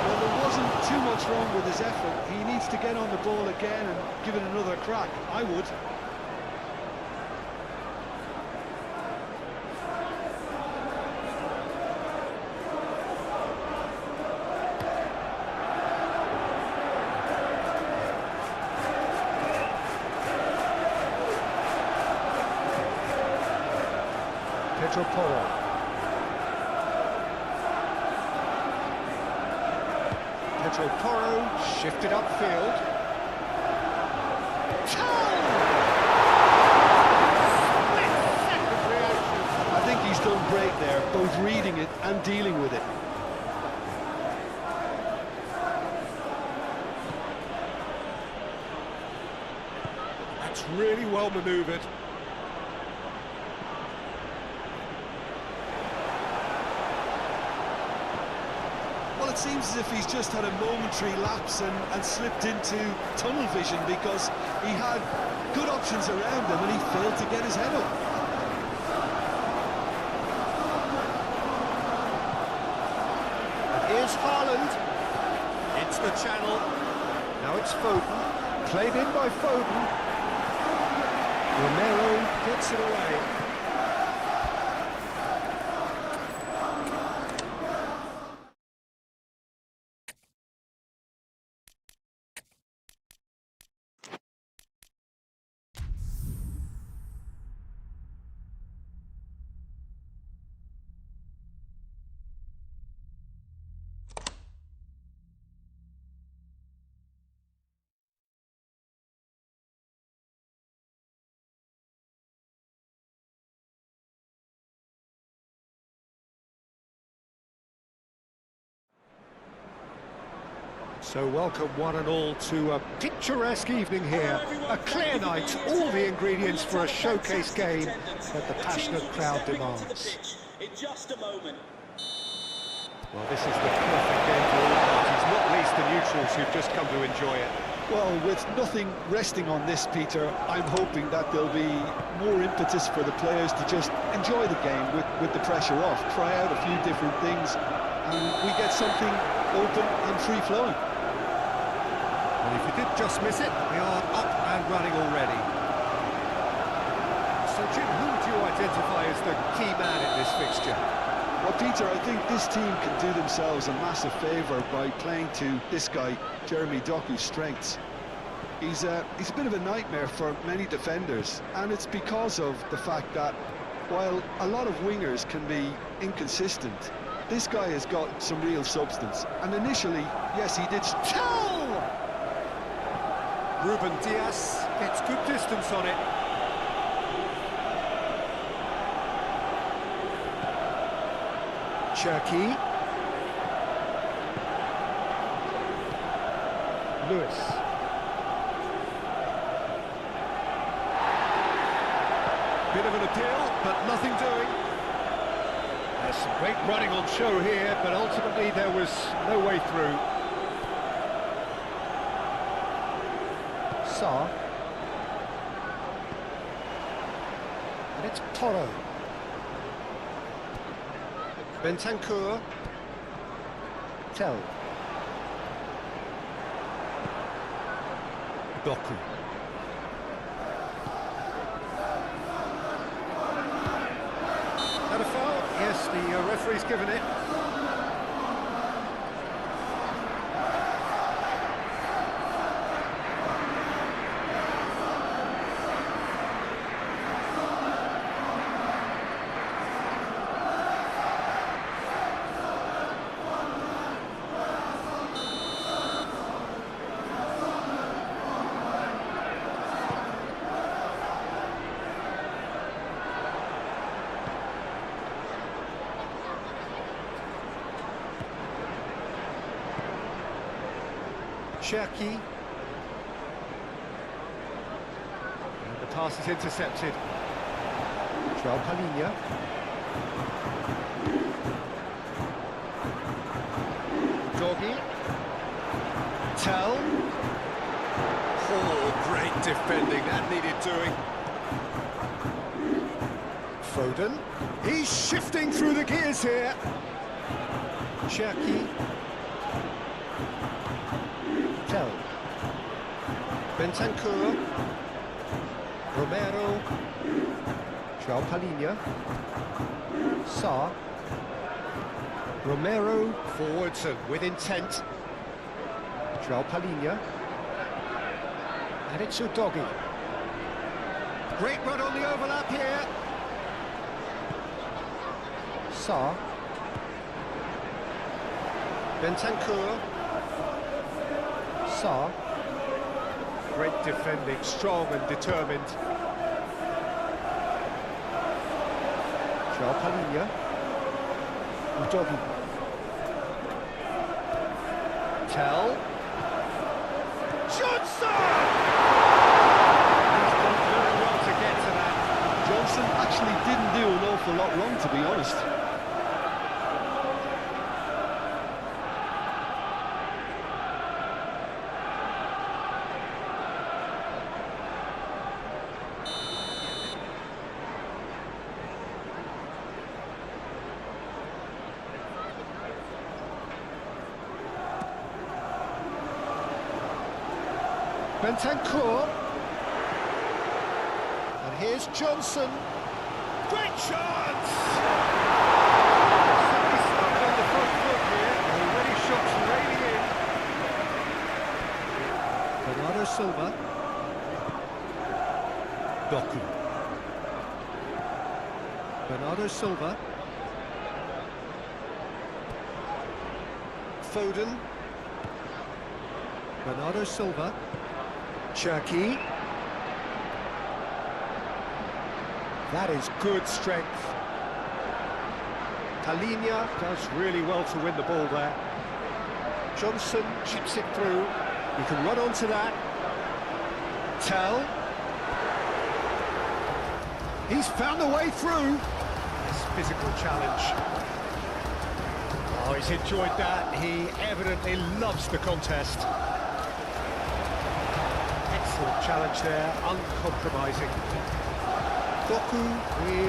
Well, there wasn't too much wrong with his effort. He needs to get on the ball again and give it another crack. I would. Pedro Porro. Pedro Porro shifted upfield. Split-second reaction. I think he's done great there, both reading it and dealing with it. That's really well manoeuvred. Well, it seems as if he's just had a momentary lapse and slipped into tunnel vision because he had good options around him and he failed to get his head up. And here's Haaland. It's the channel. Now it's Foden. Played in by Foden. Romero gets it away. So welcome one and all to a picturesque evening here, a clear night, all the ingredients for a showcase game that the passionate crowd demands. In just a moment. Well, this is the perfect game for all parties, not least the neutrals who've just come to enjoy it. Well, with nothing resting on this, Peter, I'm hoping that there'll be more impetus for the players to just enjoy the game with the pressure off, try out a few different things, and we get something open and free-flowing. Well, if you did just miss it, we are up and running already. So, Jim, who would you identify as the key man in this fixture? Well, Peter, I think this team can do themselves a massive favour by playing to this guy, Jeremy Doku's strengths. He's a bit of a nightmare for many defenders, and it's because of the fact that while a lot of wingers can be inconsistent, this guy has got some real substance. And initially, yes, he did... Ruben Diaz gets good distance on it. Cherki. Lewis. Bit of an appeal, but nothing doing. There's some great running on show here, but ultimately there was no way through. Sarr. And it's Porro. Bentancur. Tell. Doku. That a foul? Yes, the referee's given it. Cherki. And the pass is intercepted. João Palhinha. Doggy. Tell. Oh, great defending, that needed doing. Foden. He's shifting through the gears here. Cherki. Tell. Bentancur. Romero. João Palhinha. Sarr. Romero forwards and with intent. João Palhinha. And it's Udogi. Great run on the overlap here. Sarr. Bentancur. Sarr. Great defending, strong and determined. João Palhinha. Udogi. Tell. Johnson! He's done very well to get to that. Johnson actually didn't do an awful lot wrong, to be honest. Bentancur. And here's Johnson. Great chance! He's started on the front foot here. Already shots raining in. Bernardo Silva. Doku. Bernardo Silva. Foden. Bernardo Silva. Cherki. That is good strength. Palhinha does really well to win the ball there. Johnson chips it through. You can run onto that. Tell. He's found a way through. This physical challenge. Oh, he's enjoyed that. He evidently loves the contest. Excellent challenge there, uncompromising. Doku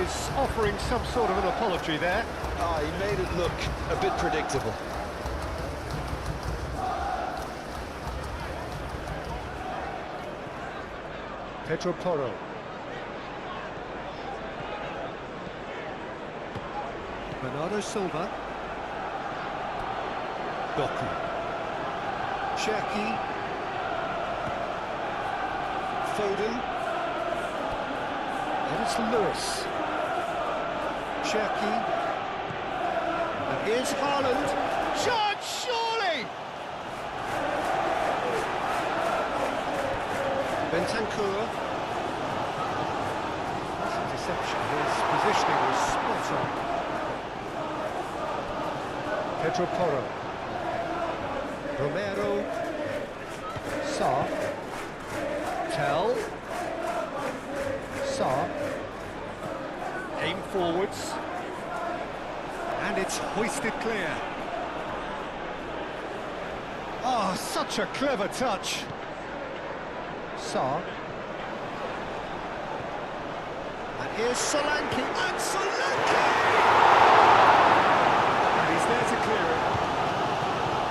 is offering some sort of an apology there. Ah, he made it look a bit predictable. Pedro Porro. Bernardo Silva. Doku. Cherki. Foden. And it's Lewis. Cherki. And here's Haaland. Shot, surely! Bentancur. That's a deception. His positioning was spot on. Pedro Porro. Romero. Sarr. Tell. Sarr. Aim forwards. And it's hoisted clear. Oh, such a clever touch. Sarr. And here's Solanke. And Solanke! And he's there to clear it.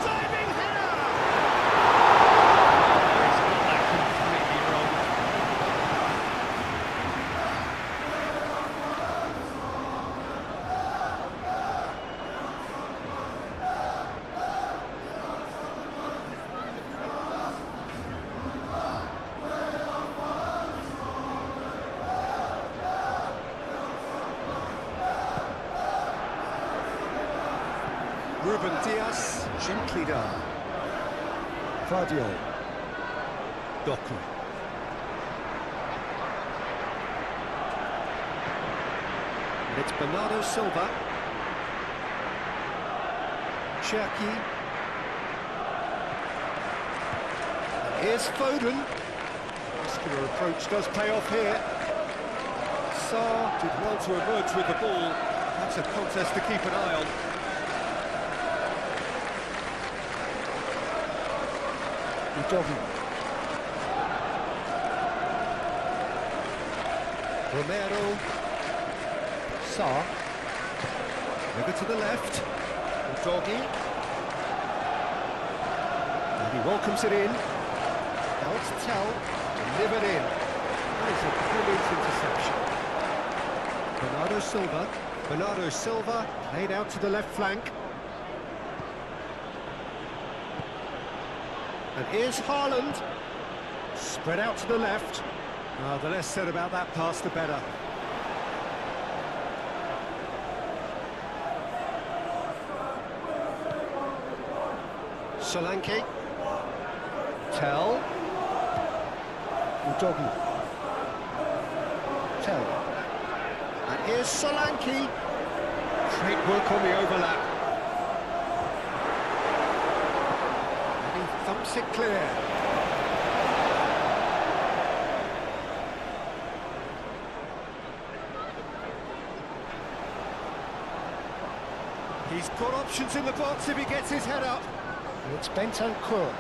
Diving header! He's got that completely wrong. Ruben Dias, gently down. Fadio. Doku. And it's Bernardo Silva. Cherki. Here's Foden. Muscular approach does pay off here. Sarr did well to emerge with the ball. That's a contest to keep an eye on. Udogi. Romero. Sarr. Over to the left. Udogi. And he welcomes it in. Now it's Tell. Delivered in. That is a brilliant interception. Bernardo Silva. Bernardo Silva laid out to the left flank. And here's Haaland. Spread out to the left. The less said about that pass, the better. Solanke. Tell. Udogi. Tell. And here's Solanke. Great work on the overlap. And he thumps it clear. He's got options in the box if he gets his head up. And it's Bentancur.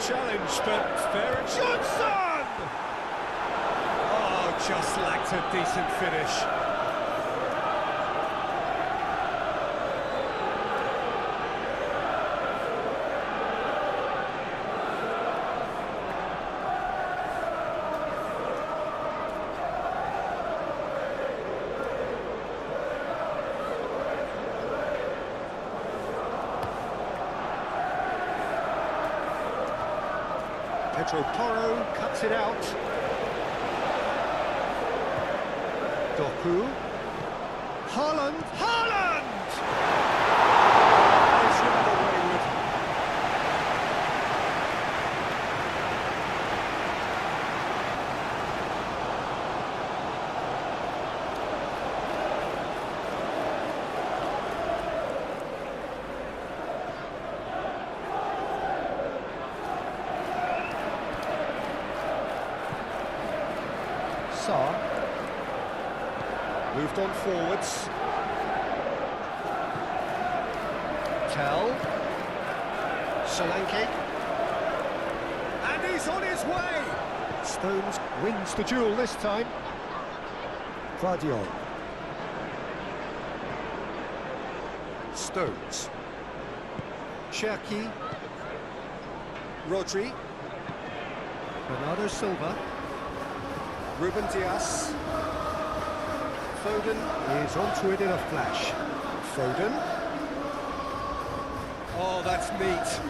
Challenge, but Fera. Johnson! Oh, just lacked a decent finish. Pedro Porro cuts it out. Doku. Haaland! Haaland! He's run away with. Sarr moved on forwards. Tell. Solanke. And he's on his way! Stones wins the duel this time. Guardiola. Stones. Cherki. Rodri. Bernardo Silva. Ruben Dias. Foden is onto it in a flash. Foden. Oh, that's neat.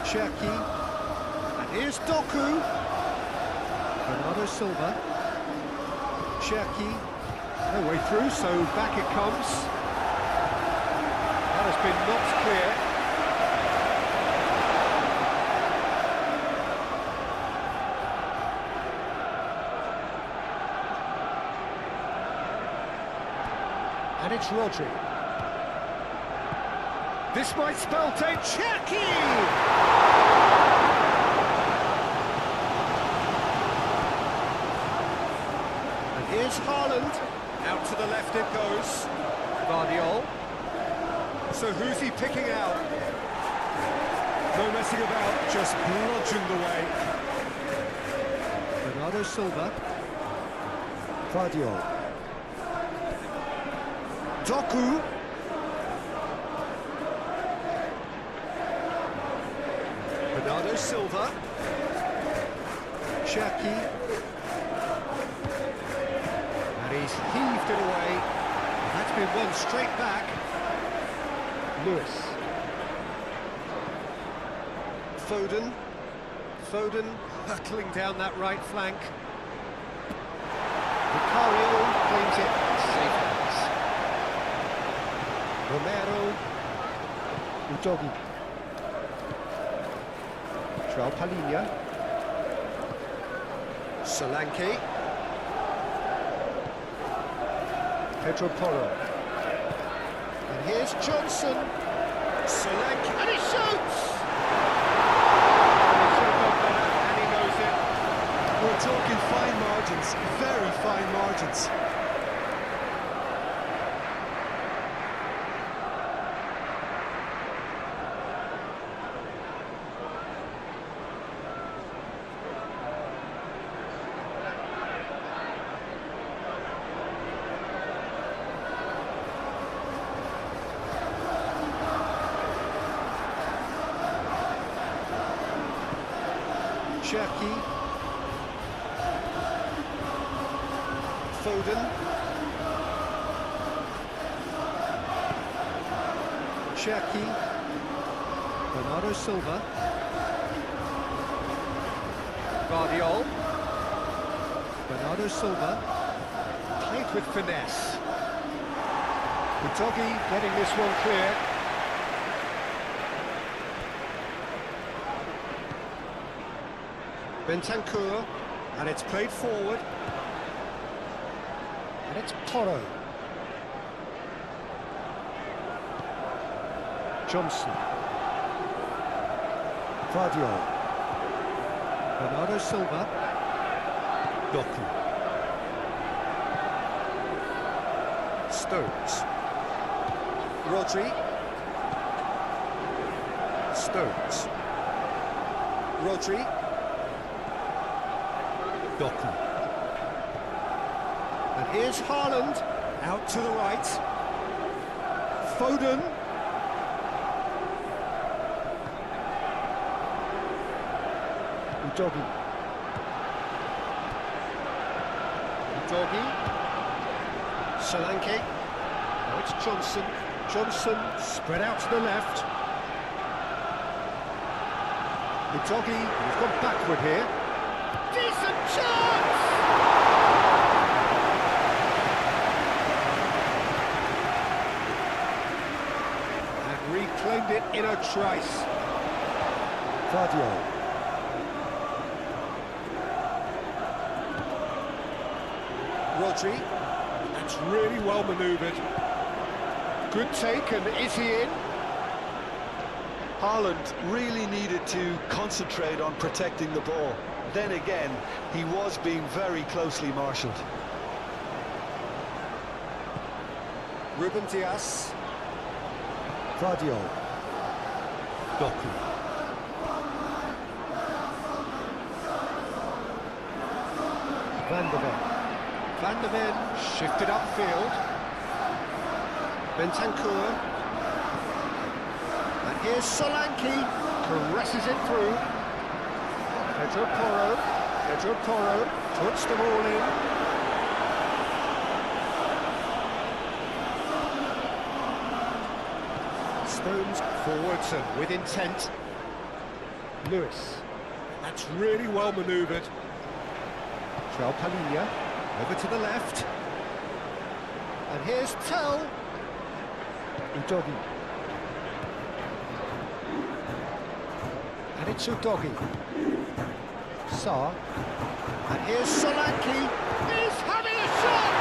Cherki. And here's Doku. Bernardo Silva. Cherki. No way through, so back it comes. That has been knocked clear. And it's Rodri. This might spell Cherki! And here's Haaland. Out to the left it goes. Guardiola. So who's he picking out? No messing about, just bludgeoned away. Bernardo Silva. Guardiola. Doku. Bernardo Silva. Cherki. And he's heaved it away. That's been won straight back. Lewis. Foden. Foden hurtling down that right flank. Vicario claims it. Safe hands. Romero. Udogi. João Palhinha. Solanke. Pedro Porro. And here's Johnson. Solanke, and he shoots! He should have done better, and he knows it. We're talking fine margins, very fine margins. Cherki, Foden, Cherki, Bernardo Silva, Guardiola, Bernardo Silva, played with finesse. Udogie getting this one clear. Bentancur, and it's played forward. And it's Porro. Johnson. Guardiola. Bernardo Silva. Doku. Stones. Rodri. Stones. Rodri. Doku. And here's Haaland, out to the right. Foden. Udogie. Udogie. Solanke. Now it's Johnson. Johnson spread out to the left. Udogie, he's gone backward here. Decent chance! And reclaimed it in a trice. Guardiola. Rodri. That's really well manoeuvred. Good take, and is he in? Haaland really needed to concentrate on protecting the ball. Then again, he was being very closely marshalled. Ruben Dias. Guardiola. Doku. Van der Ven. Van der Ven shifted upfield. Bentancur. And here's Solanke, caresses it through. Pedro Porro puts them all in. Stones forwards and with intent. Lewis, that's really well manoeuvred. João Palhinha, over to the left. And here's Tell. Udogie. And it's Udogie. Sarr, and here's Solanke, he's having a shot!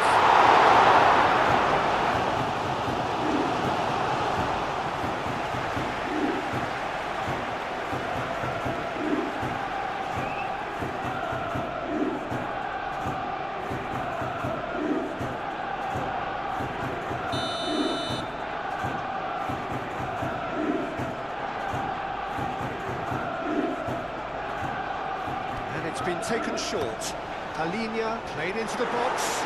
It's been taken short. Palhinha played into the box.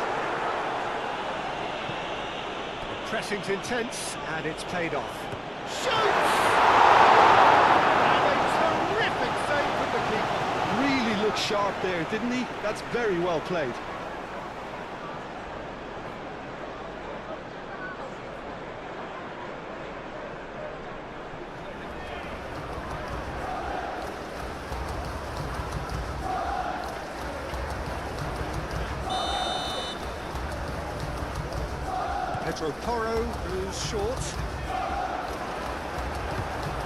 The pressing's intense, and it's played off. Shoots! And a terrific save from the keeper. Really looked sharp there, didn't he? That's very well played. Pedro Porro goes short.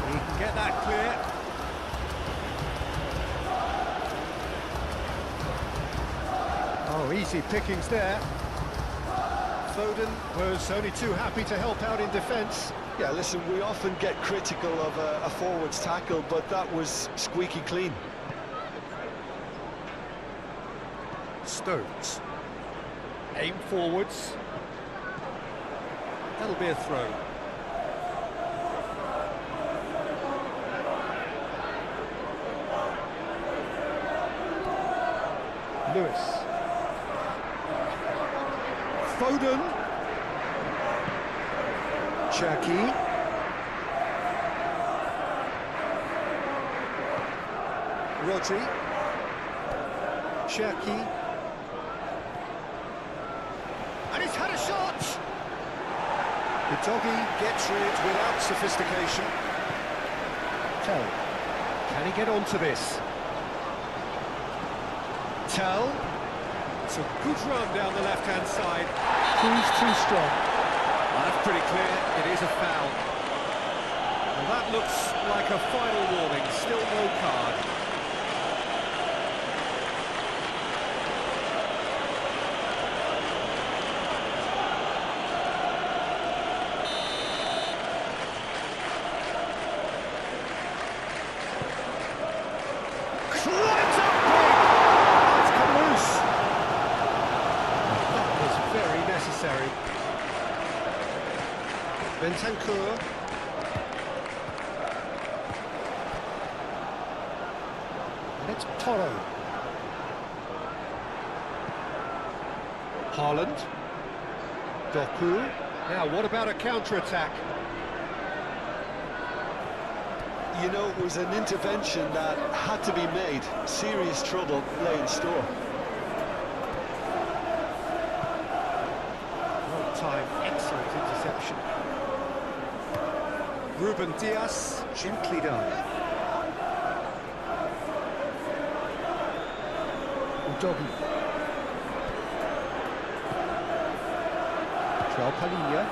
He can get that clear. Oh, easy pickings there. Foden was only too happy to help out in defence. Yeah, listen, we often get critical of a forward's tackle, but that was squeaky clean. Stones. Aim forwards. That'll be a throw. Lewis. Foden. Cherky. Rodri. Cherky. And he's had a shot! The doggy gets rid without sophistication. Tell. Can he get onto this? Tell. It's a good run down the left-hand side. Who's too strong? Well, that's pretty clear. It is a foul. Well, that looks like a final warning. Still no card. Bentancur. And it's Toro. Haaland. Doku. Now, what about a counter-attack? You know, it was an intervention that had to be made. Serious trouble lay in store. Wrong time, excellent interception. Ruben Dias, gently done. Udogi. João Palhinha.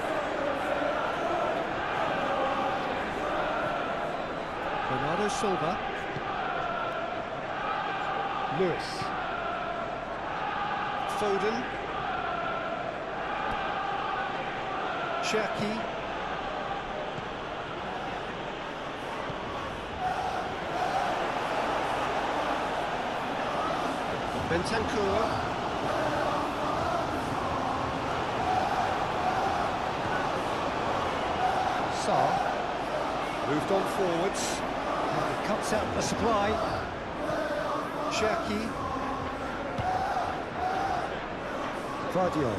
Bernardo Silva. Lewis. Foden. Cherky. Bentancur. Sarr. Moved on forwards. He cuts out the supply. Cherky. Vardio.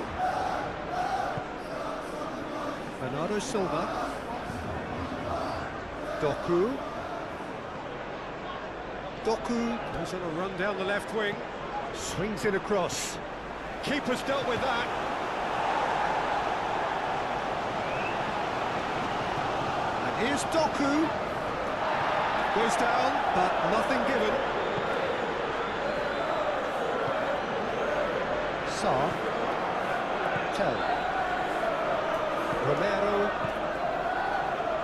Bernardo Silva. Doku. Doku goes on a run down the left wing. Swings it across. Keeper's dealt with that. And here's Doku. Goes down, but nothing given. Sarr. Tell. Romero.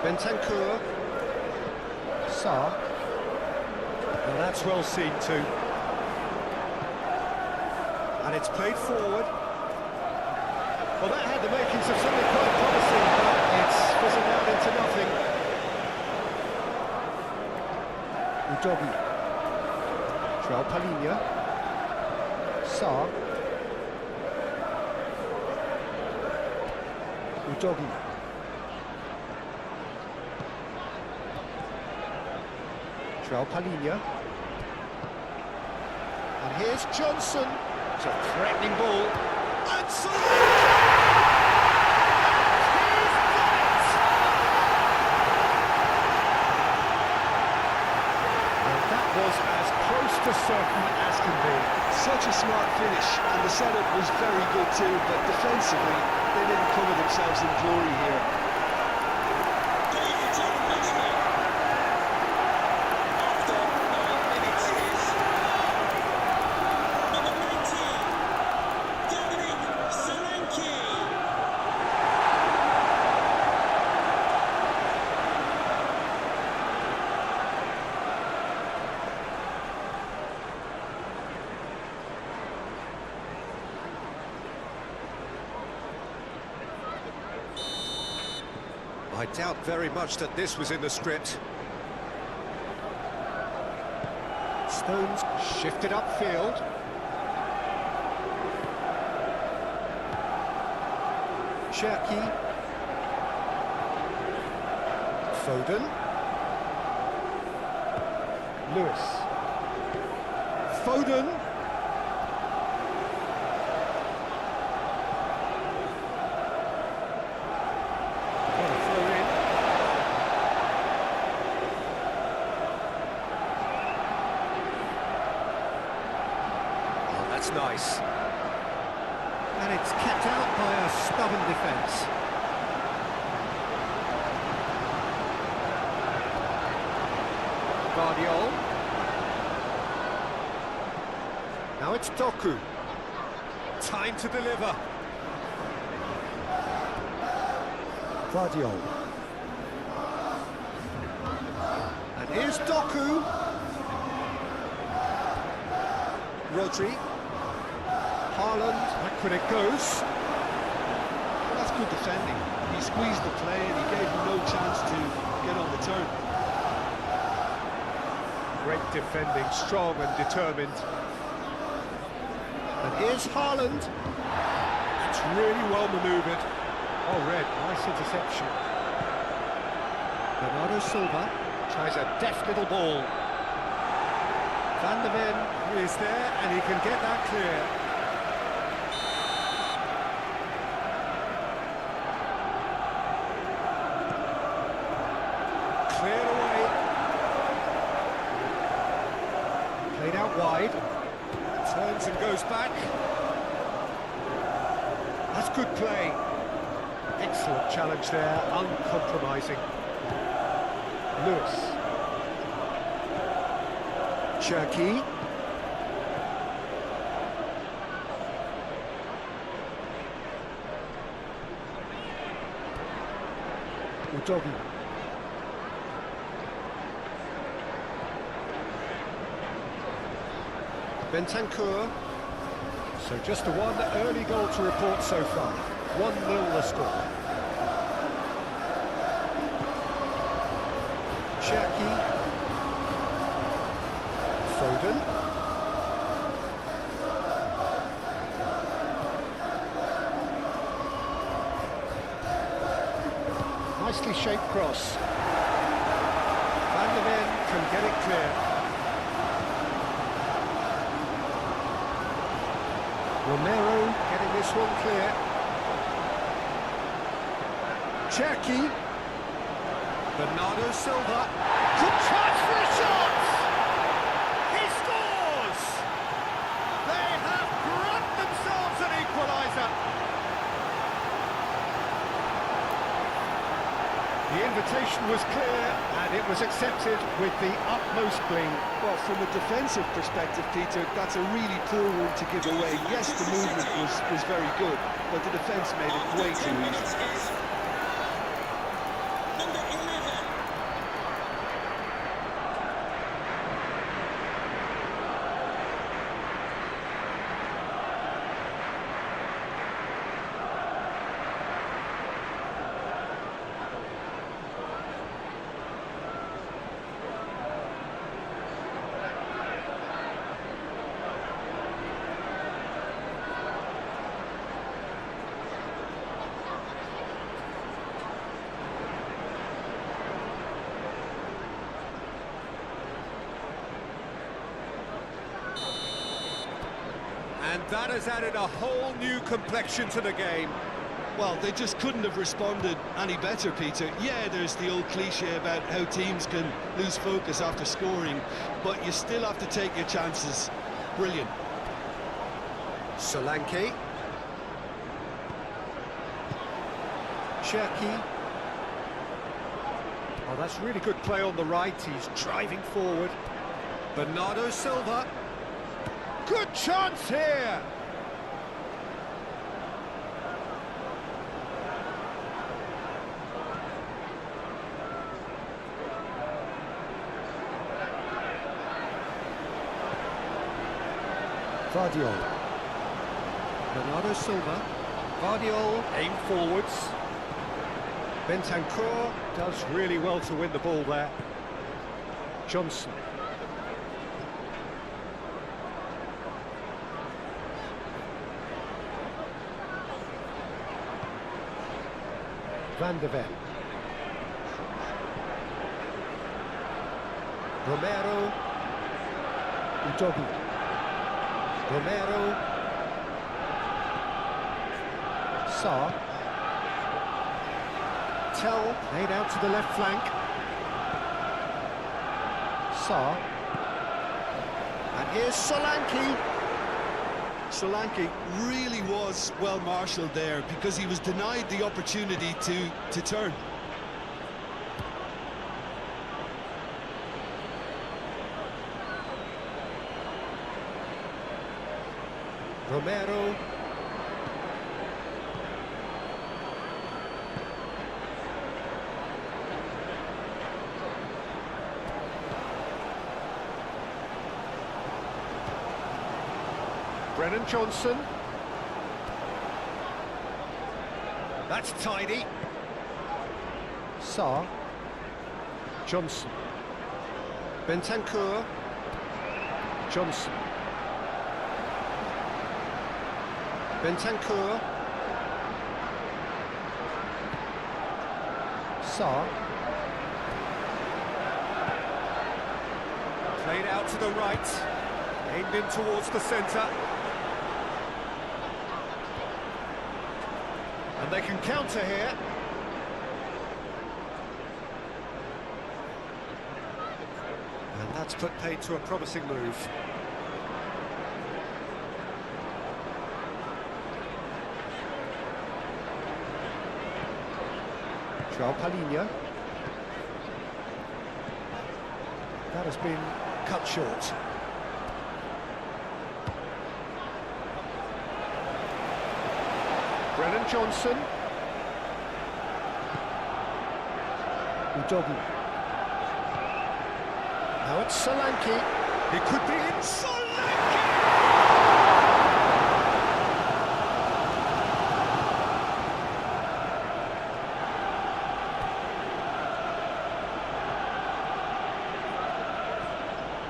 Bentancur. Sarr. And that's well seen too. And it's played forward. Well, that had the makings of something quite promising, but it's fizzled out into nothing. Udogi. João Palhinha. Sarr. Udogi. João Palhinha. And here's Johnson. It's a threatening ball. And that was as close to certain as can be. Such a smart finish, and the setup was very good too, but defensively, they didn't cover themselves in glory here. I doubt very much that this was in the script. Stones shifted upfield. Cherki. Foden. Lewis. Foden. Got a throw in. Oh, that's nice. And it's kept out by a stubborn defence. Guardiola. Now it's Doku. Time to deliver. Guardiola. And here's Doku. Rodri. Haaland. Back when it goes. Well, that's good defending. He squeezed the play and he gave him no chance to get on the turn. Great defending, strong and determined. And here's Haaland. It's really well manoeuvred. Oh, red, nice interception. Bernardo Silva tries a deft little ball. Van der Ven is there and he can get that clear. Cleared away. Played out wide. Turns and goes back. That's good play. Excellent challenge there, uncompromising. Lewis. Cherki. Udogi. Bentancur. So just the one early goal to report so far. 1-0 the score. Cherki. Foden. Nicely shaped cross. Van der Ven can get it clear. Romero getting this one clear. Cherki. Bernardo Silva. Good chance for a shot! He scores! They have brought themselves an equaliser. The invitation was clear and it was accepted with the utmost glee. Well, from a defensive perspective, Peter, that's a really poor one to give away. Yes, the movement was very good, but the defence made it way too easy. Number 11. And that has added a whole new complexion to the game. Well, they just couldn't have responded any better, Peter. Yeah, there's the old cliche about how teams can lose focus after scoring, but you still have to take your chances. Brilliant. Solanke. Cherki. Oh, that's really good play on the right. He's driving forward. Bernardo Silva. Good chance here! Guardiola. Bernardo Silva. Guardiola, aim forwards. Bentancur does really well to win the ball there. Johnson. Van de Ven. Romero. Udogi. Romero. Sarr. Tell laid out to the left flank. Sarr. And here's Solanke. Solanke really was well marshalled there because he was denied the opportunity to turn. Romero. Brennan Johnson. That's tidy. Sarr. Johnson. Bentancur. Johnson. Bentancur. Sarr. Played out to the right. Aimed in towards the centre. And they can counter here. And that's put paid to a promising move. João Palhinha. That has been cut short. Brennan Johnson. Udogi. Now it's Solanke. It could be in Solanke!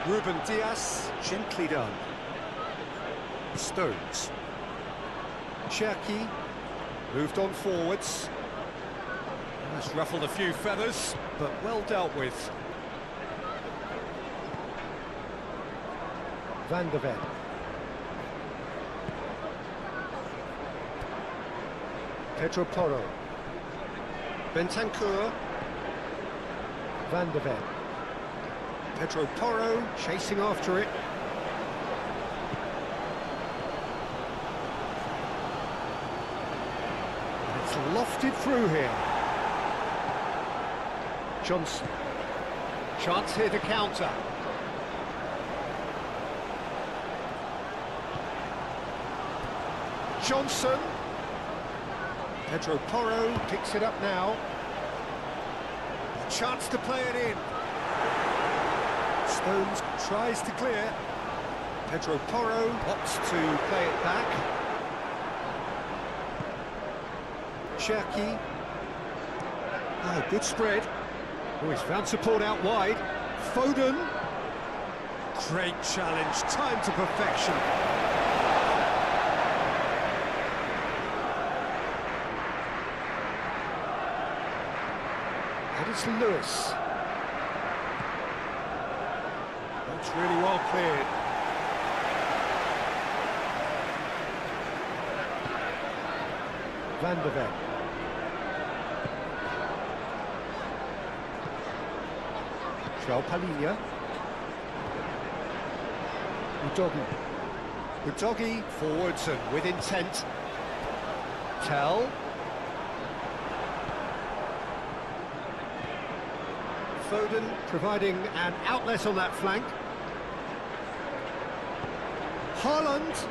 Ruben Diaz, gently done. Stones. Cherki. Moved on forwards. That's ruffled a few feathers, but well dealt with. Van de Ven. Pedro Porro. Bentancur. Van de Ven. Pedro Porro chasing after it. Lofted through here. Johnson. Chance here to counter. Johnson. Pedro Porro picks it up now. A chance to play it in. Stones tries to clear. Pedro Porro opts to play it back. Cherki. Oh, good spread. Oh, he's found support out wide. Foden. Great challenge, time to perfection. And it's Lewis. That's really well cleared. Van de Ven. João Palhinha. Udogi. Udogi forwards and with intent. Tell. Foden providing an outlet on that flank. Haaland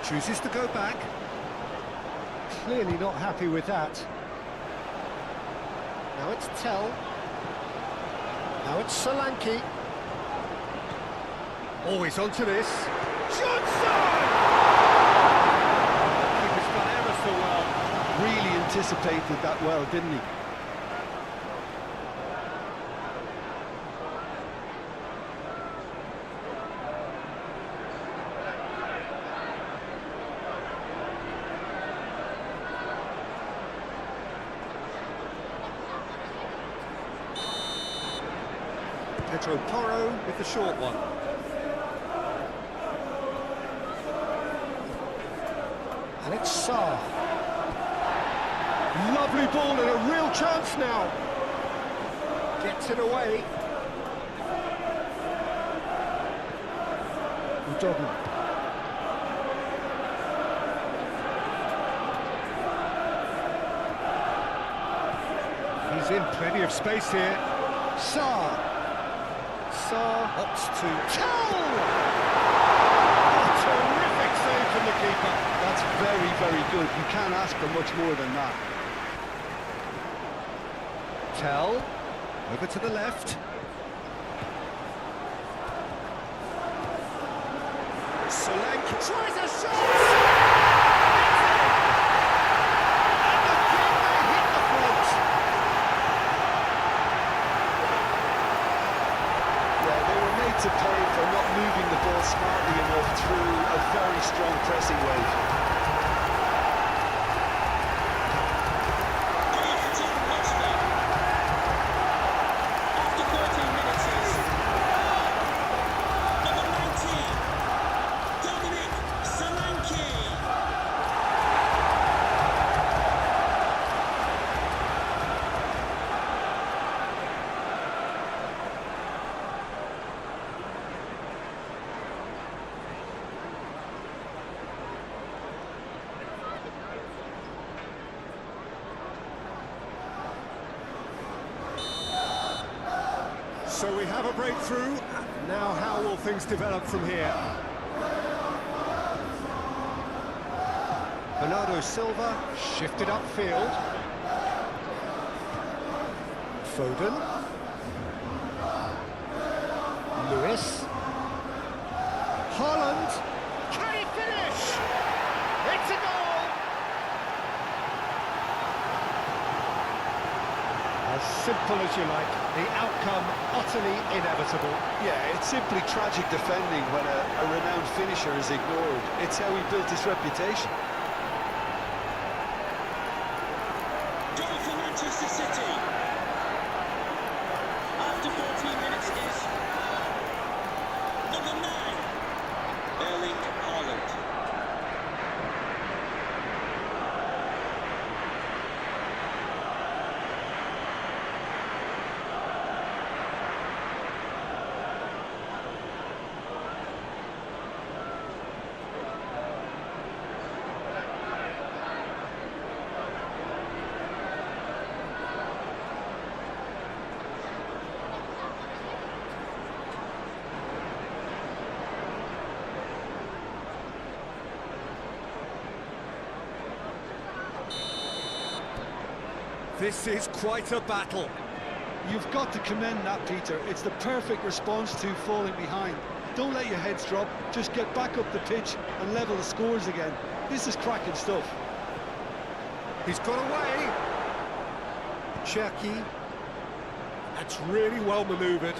chooses to go back. Clearly not happy with that. Now it's Tell. Now it's Solanke. Always onto this. Johnson! Keeper's done ever so well. Really anticipated that well, didn't he? Pedro Porro with the short one. And it's Sarr. Lovely ball and a real chance now. Gets it away. Udogu. He's in plenty of space here. Sarr. Sarr opts to Tell! Terrific save from the keeper. That's very, very good. You can't ask for much more than that. Tell, over to the left. Solanke tries a shot! And the keeper hit the front. Yeah, they were made to pay for not moving the ball smartly enough through a very strong pressing wave. So we have a breakthrough. Now how will things develop from here? Bernardo Silva shifted upfield. Foden. Lewis. Haaland. Can he finish? It's a goal! As simple as you like, the outcome utterly inevitable. Yeah, it's simply tragic defending when a renowned finisher is ignored. It's how he built his reputation. Goal for Manchester City. After 14 minutes is number 9, Erling Haaland. This is quite a battle. You've got to commend that, Peter. It's the perfect response to falling behind. Don't let your heads drop, just get back up the pitch and level the scores again. This is cracking stuff. He's got away. Cherki. That's really well manoeuvred.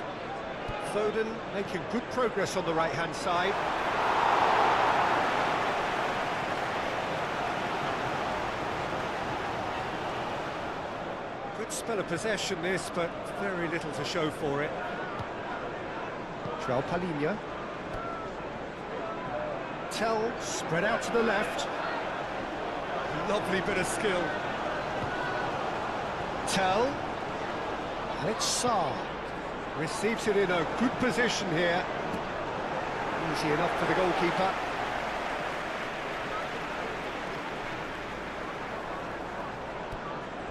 Foden making good progress on the right-hand side. Good spell of possession this, but very little to show for it. João Palhinha. Tell spread out to the left. Lovely bit of skill. Tell. And it's Sarr. Receives it in a good position here. Easy enough for the goalkeeper.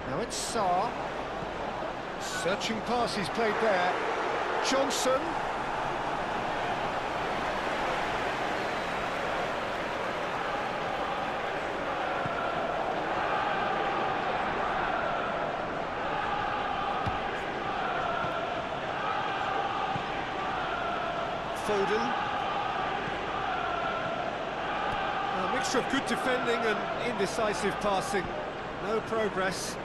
Now it's Sarr. Searching pass he's played there. Johnson. Foden. A mixture of good defending and indecisive passing. No progress.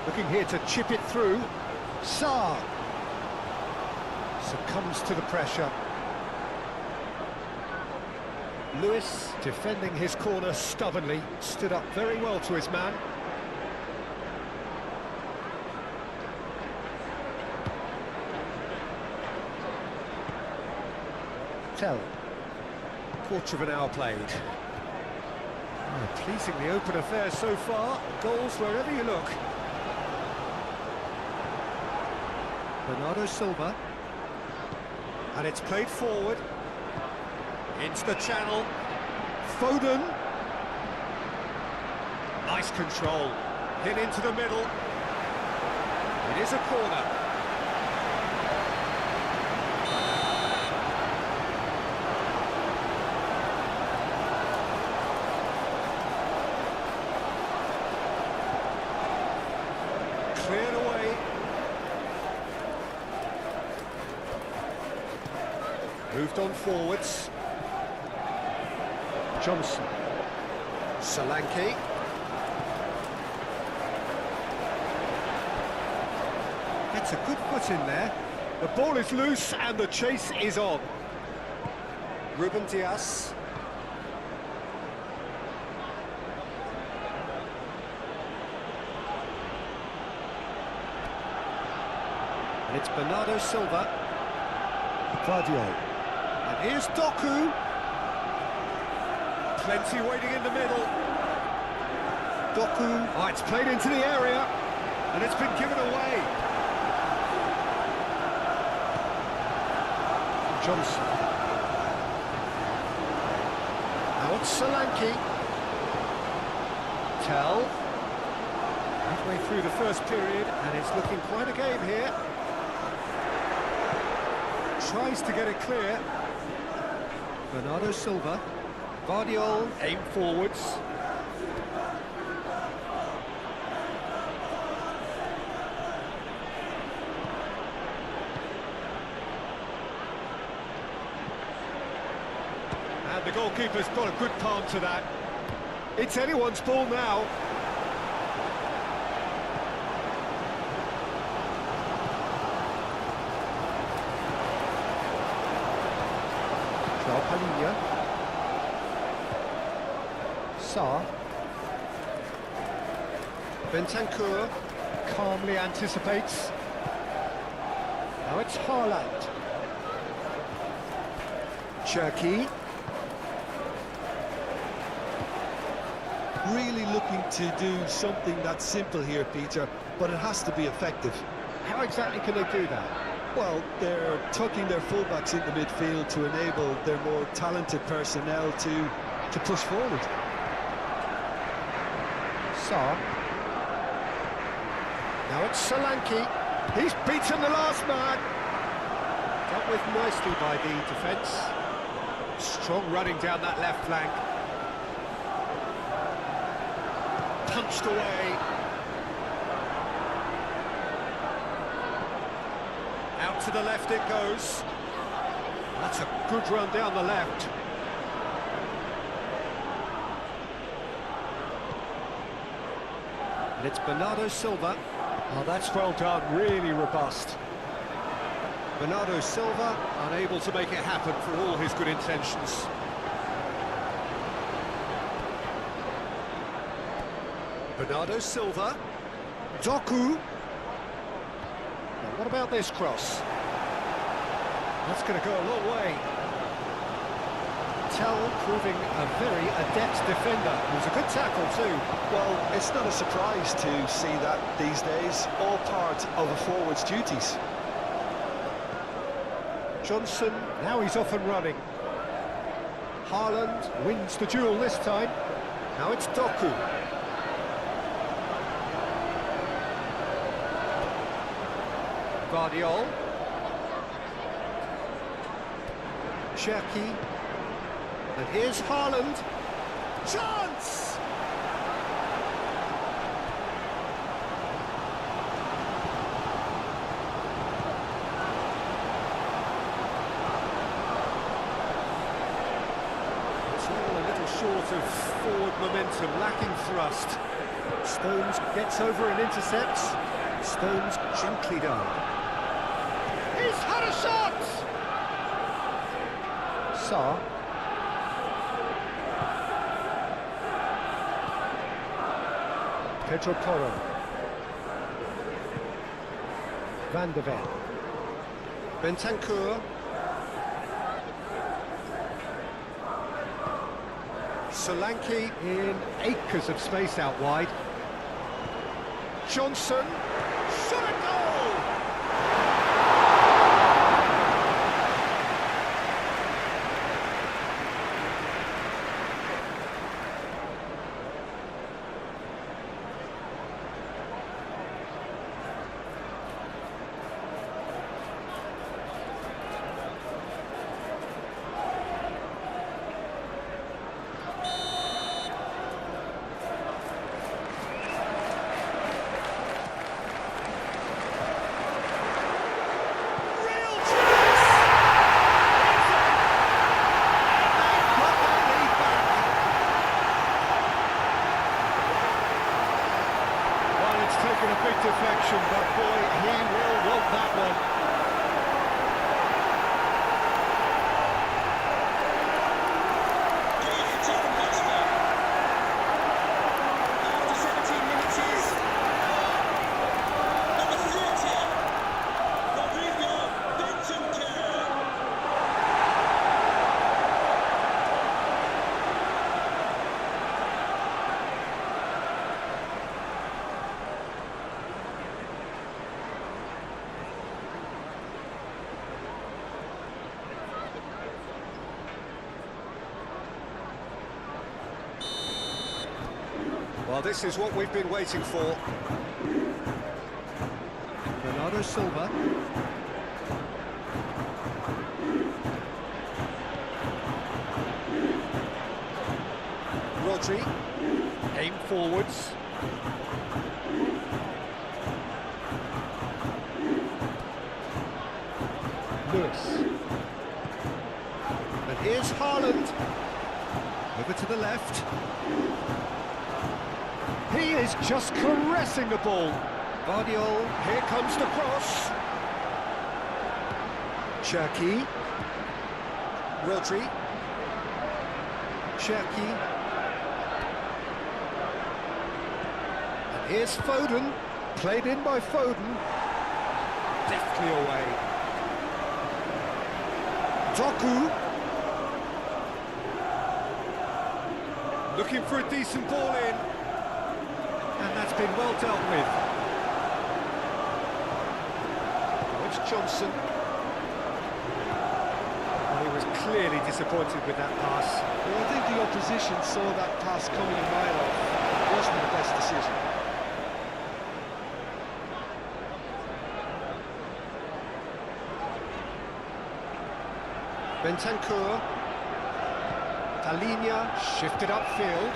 Looking here to chip it through. Sarr succumbs to the pressure. Lewis, defending his corner stubbornly, stood up very well to his man. Tell. Quarter of an hour played. Oh, pleasingly open affair so far. Goals wherever you look. Bernardo Silva. And it's played forward. Into the channel. Foden. Nice control. Hit into the middle. It is a corner. Cleared away. Moved on forwards. Johnson. Solanke. That's a good foot in there. The ball is loose and the chase is on. Ruben Dias. And it's Bernardo Silva. Guardiola. And here's Doku. Plenty waiting in the middle. Doku. Oh, it's played into the area. And it's been given away. Johnson. Now it's Solanke. Tell. Halfway through the first period, and it's looking quite a game here. Tries to get it clear. Bernardo Silva. Guardiola, aim forwards. And the goalkeeper's got a good palm to that. It's anyone's ball now. Palhinha. Sarr. Bentancur calmly anticipates. Now it's Haaland. Cherki. Really looking to do something that's simple here, Peter, but it has to be effective. How exactly can they do that? Well, they're tucking their fullbacks into midfield to enable their more talented personnel to push forward. Sarr. Now it's Solanke. He's beaten the last man. Dealt with nicely by the defence. Strong running down that left flank. Punched away. Out to the left it goes. That's a good run down the left. And it's Bernardo Silva. Oh, that's well done, really robust. Bernardo Silva unable to make it happen for all his good intentions. Bernardo Silva. Doku. Now, what about this cross? That's going to go a long way. Tell proving a very adept defender. It was a good tackle too. Well, it's not a surprise to see that these days. All part of a forward's duties. Johnson, now he's off and running. Haaland wins the duel this time. Now it's Doku. Guardiola. Cherki. And here's Haaland. Chance! It's all a little short of forward momentum, lacking thrust. Stones gets over and intercepts. Stones gently done. He's had a shot! Sarr. Pedro Porro. Van de Ven. Bentancur. Solanke in acres of space out wide. Johnson. Shot a goal! Taken a big deflection, but boy, he will want that one. Goal for Tottenham Hotspur. After 17 minutes is number 30, Rodrigo Bentancur. Well, this is what we've been waiting for. Bernardo Silva. Rodri. Aim forwards. Lewis. And here's Haaland. Over to the left. He is just caressing the ball. Guardiola, here comes the cross. Cherki. Rodri. Cherki. And here's Foden. Played in by Foden. Deftly away. Doku. Looking for a decent ball in. And that's been well dealt with. Oh, it's Johnson. Well, he was clearly disappointed with that pass. Well, I think the opposition saw that pass coming a mile off. It wasn't the best decision. Bentancur. Talinia shifted upfield.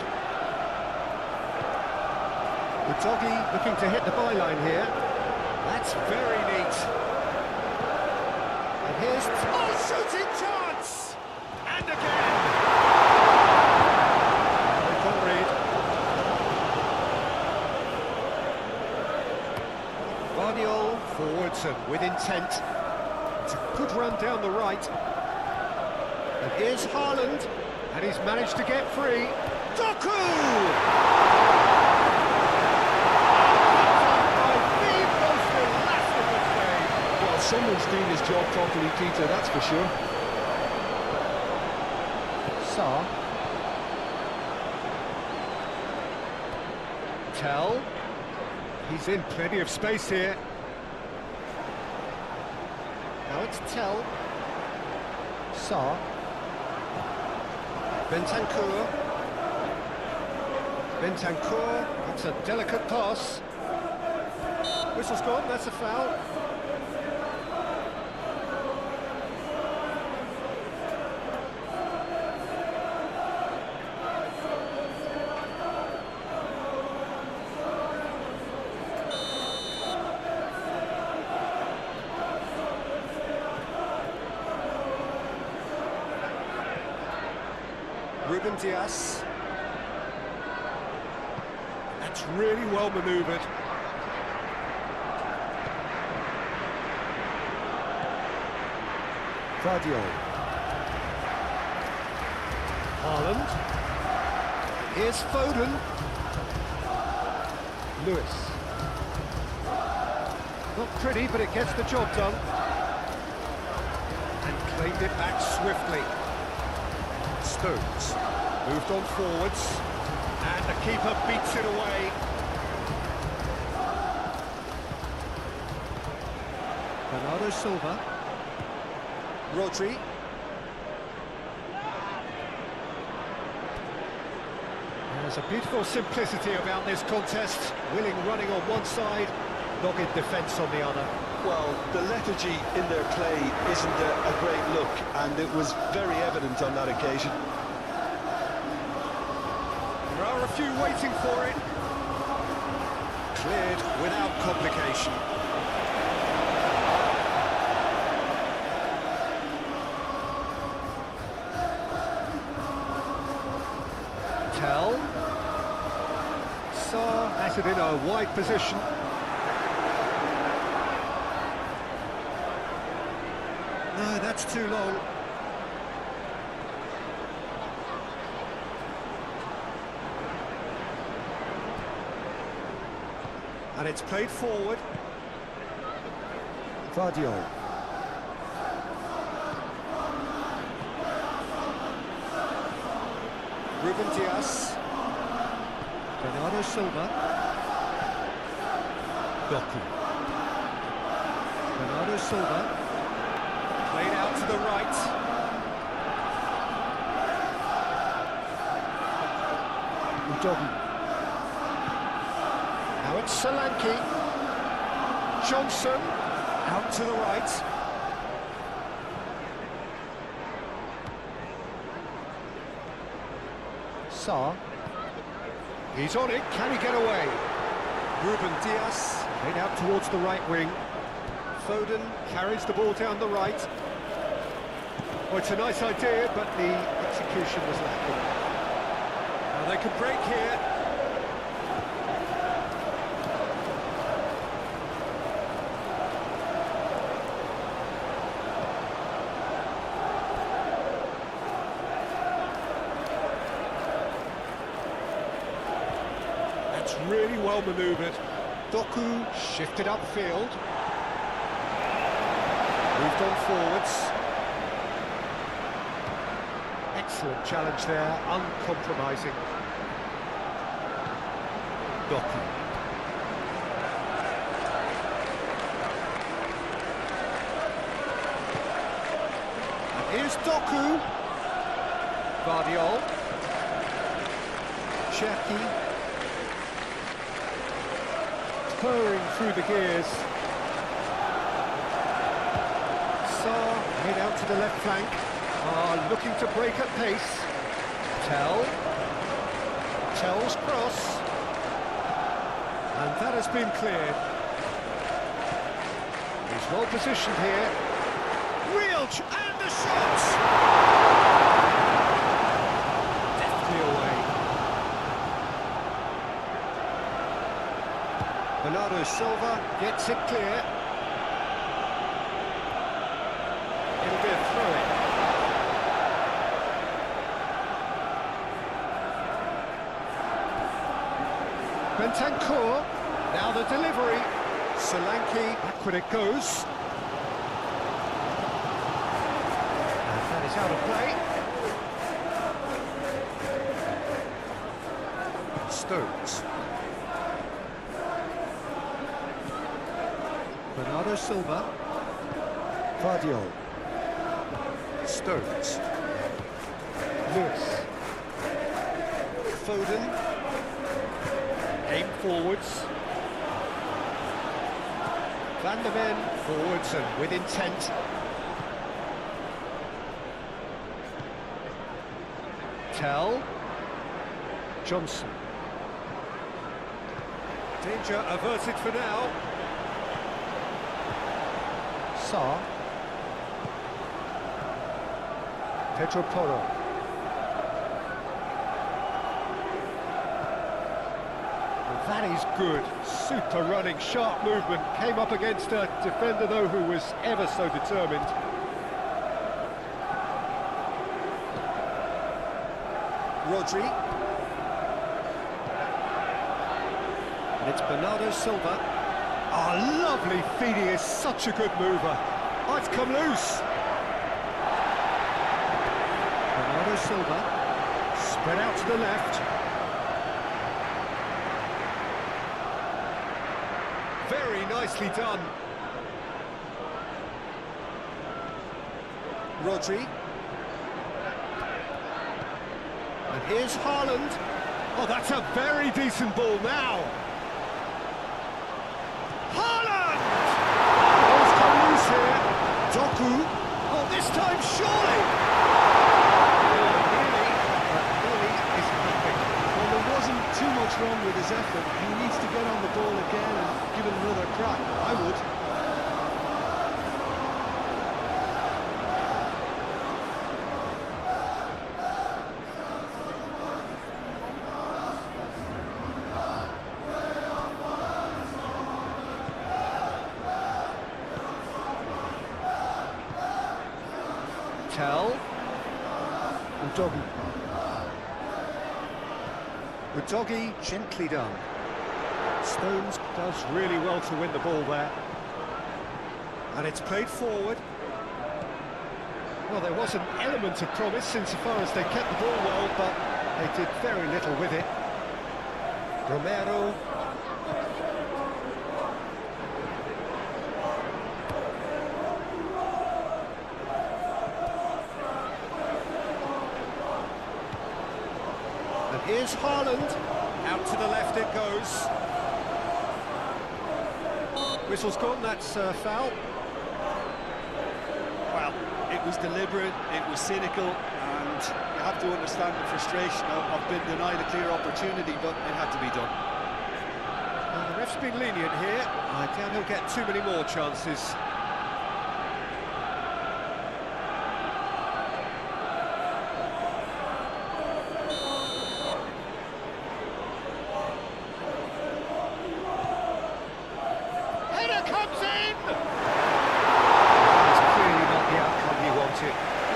The doggy looking to hit the byline here. That's very neat. And here's... Oh, shooting chance! And again! They can't read. Guardiola forwards and with intent. It's a good run down the right. And here's Haaland. And he's managed to get free. Doku! Someone's doing his job properly, Peter, that's for sure. Sarr. Tell. He's in plenty of space here. Now it's Tell. Sarr. Bentancur. Bentancur. That's a delicate pass. Whistle's gone, that's a foul. Ruben Diaz. That's really well manoeuvred. Guardiola. Haaland. Here's Foden. Lewis. Not pretty, but it gets the job done. And claimed it back swiftly. Stones. Moved on forwards. And the keeper beats it away. Bernardo Silva. Rodri. There's a beautiful simplicity about this contest. Willing running on one side, dogged defence on the other. Well, the lethargy in their play isn't a great look, and it was very evident on that occasion. There are a few waiting for it. Cleared without complication. Tell. Saar has it in a wide position. No, that's too long. And it's played forward. Guardiola. Ruben Diaz. Bernardo Silva. Doku. Bernardo Silva. Played out to the right. Udogi. Now it's Solanke. Johnson. Out to the right. Saar. He's on it. Can he get away? Ruben Diaz. Played out towards the right wing. Foden carries the ball down the right. Oh, it's a nice idea, but the execution was lacking. Now they could break here. That's really well manoeuvred. Doku shifted upfield. Moved on forwards. Excellent challenge there, uncompromising. Doku. And here's Doku. Guardiola. Cherki. Purring through the gears. Saar made out to the left flank. Looking to break at pace. Tell's cross. And that has been cleared. He's well positioned here. And the shot! Deftly away. Bernardo Silva gets it clear. It'll be a throw-in. Bentancur, now the delivery. Solanke, back when it goes. And that is out of play. Stones. Bernardo Silva. Guardiola. Stones. Lewis. Foden. Aim forwards. Van der Ven forwards and with intent. Tell. Johnson. Danger averted for now. Saar. Pedro Porro. That is good. Super running, sharp movement. Came up against a defender, though, who was ever so determined. Rodri. And it's Bernardo Silva. Oh, lovely feed. He is such a good mover. Oh, it's come loose. Bernardo Silva. Spread out to the left. Very nicely done. Rodri. And here's Haaland. Oh, that's a very decent ball now. Haaland! Ball's come loose here. Doku. Oh, this time surely. Nearly, but nearly is nothing. Well, there wasn't too much wrong with his effort. He needs to get on the ball again and give it another crack. I would. Tell. Udogi. Udogi, gently done. Stones does really well to win the ball there. And it's played forward. Well, there was an element of promise insofar as they kept the ball well, but they did very little with it. Romero. And here's Haaland. Out to the left it goes. Whistle's gone, that's foul. Well, it was deliberate, it was cynical, and you have to understand the frustration of being denied a clear opportunity, but it had to be done. Well, the ref's been lenient here. I doubt he'll get too many more chances.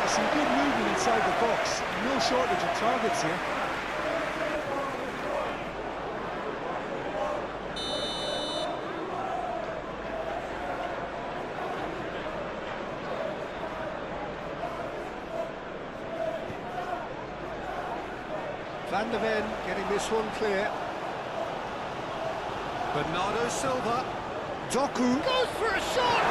Some good movement inside the box, no shortage of targets here. Van der Ven getting this one clear. Bernardo Silva. Doku goes for a shot!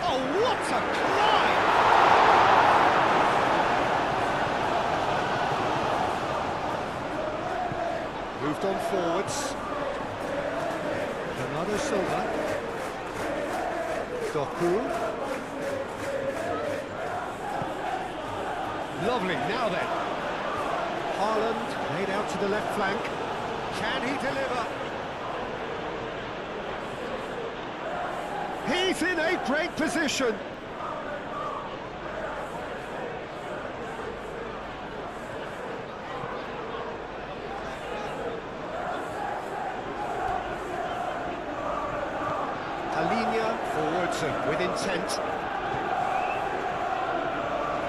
Oh, what a climb! Moved on forwards. Bernardo Silva. Doku. Lovely, now then. Haaland laid out to the left flank. Can he deliver? He's in a great position. Alinia forwards and with intent.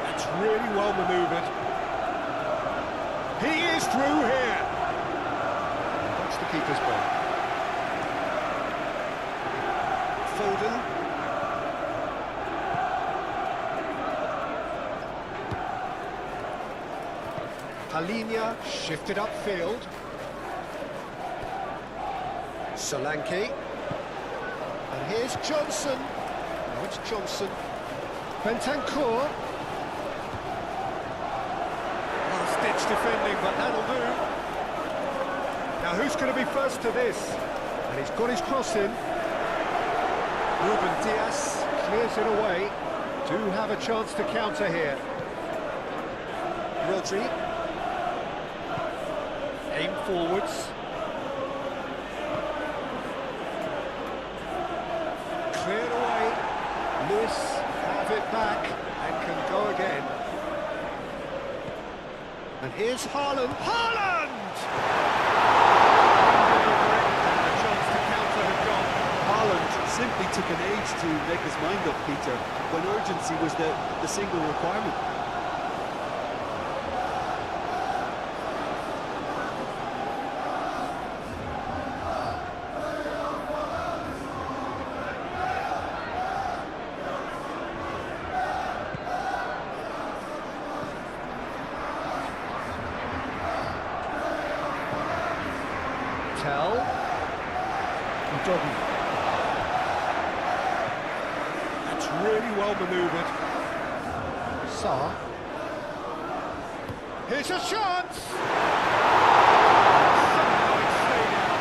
That's really well manoeuvred. He is through here. That's the keeper's ball. Foden. Alinia shifted upfield. Solanke. And here's Johnson. Oh, it's Johnson. Bentancur. Last-ditch defending, but that'll do. Now, who's going to be first to this? And he's got his cross in. Ruben Diaz clears it away. Do have a chance to counter here. Rodri. Aim forwards. Lewis have it back and can go again. And here's Haaland. Haaland! And the chance to counter had gone. Haaland simply took an age to make his mind up, Peter, when urgency was the single requirement. Doggy. That's really well manoeuvred. Sarr. Here's a chance! Somehow it's stayed out.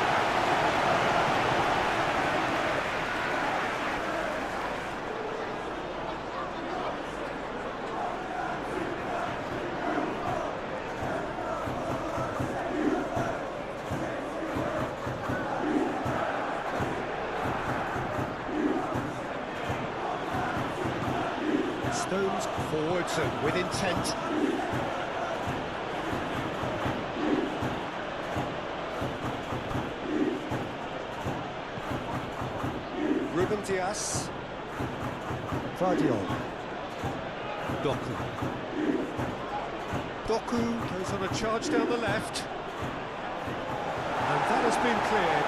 Stones forwards and with intent. Ruben Dias. Vardiol. Doku. Doku goes on a charge down the left. And that has been cleared.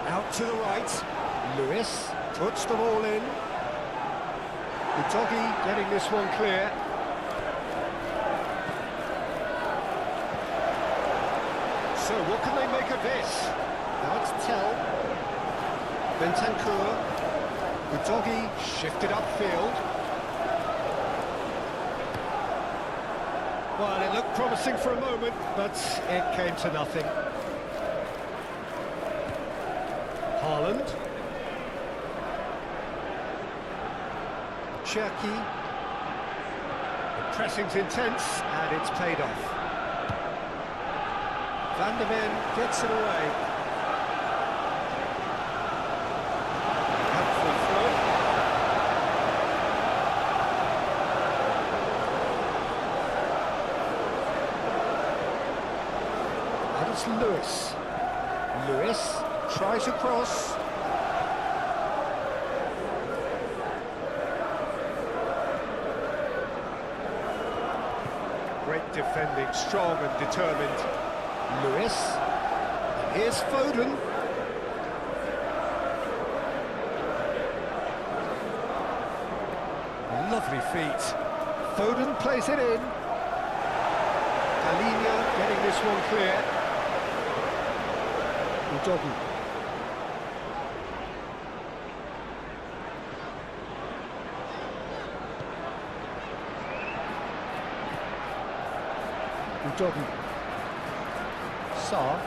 Out to the right, Lewis puts them all in. Udogi getting this one clear. So what can they make of this? Now it's Tell. Bentancur. Udogi shifted upfield. Well, it looked promising for a moment, but it came to nothing. Haaland. Cherki. The pressing's intense, and it's paid off. Van der Ven gets it away. Helpful throw. And it's Lewis. Lewis tries across. Great defending, strong and determined. Lewis. And here's Foden. Lovely feet. Foden plays it in. Alinia getting this one clear. Udogi. Udogi. Sarr.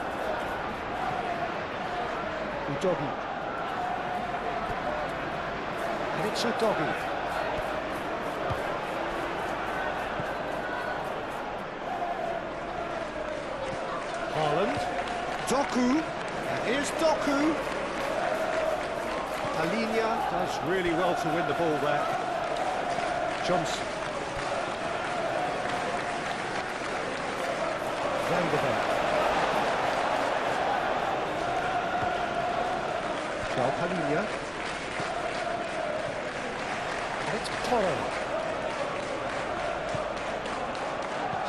Udogi. And it's Udogi. Haaland. Doku. And here's Doku. Alinia does really well to win the ball there. Johnson. Van der Ven. Alinia. And it's Porro.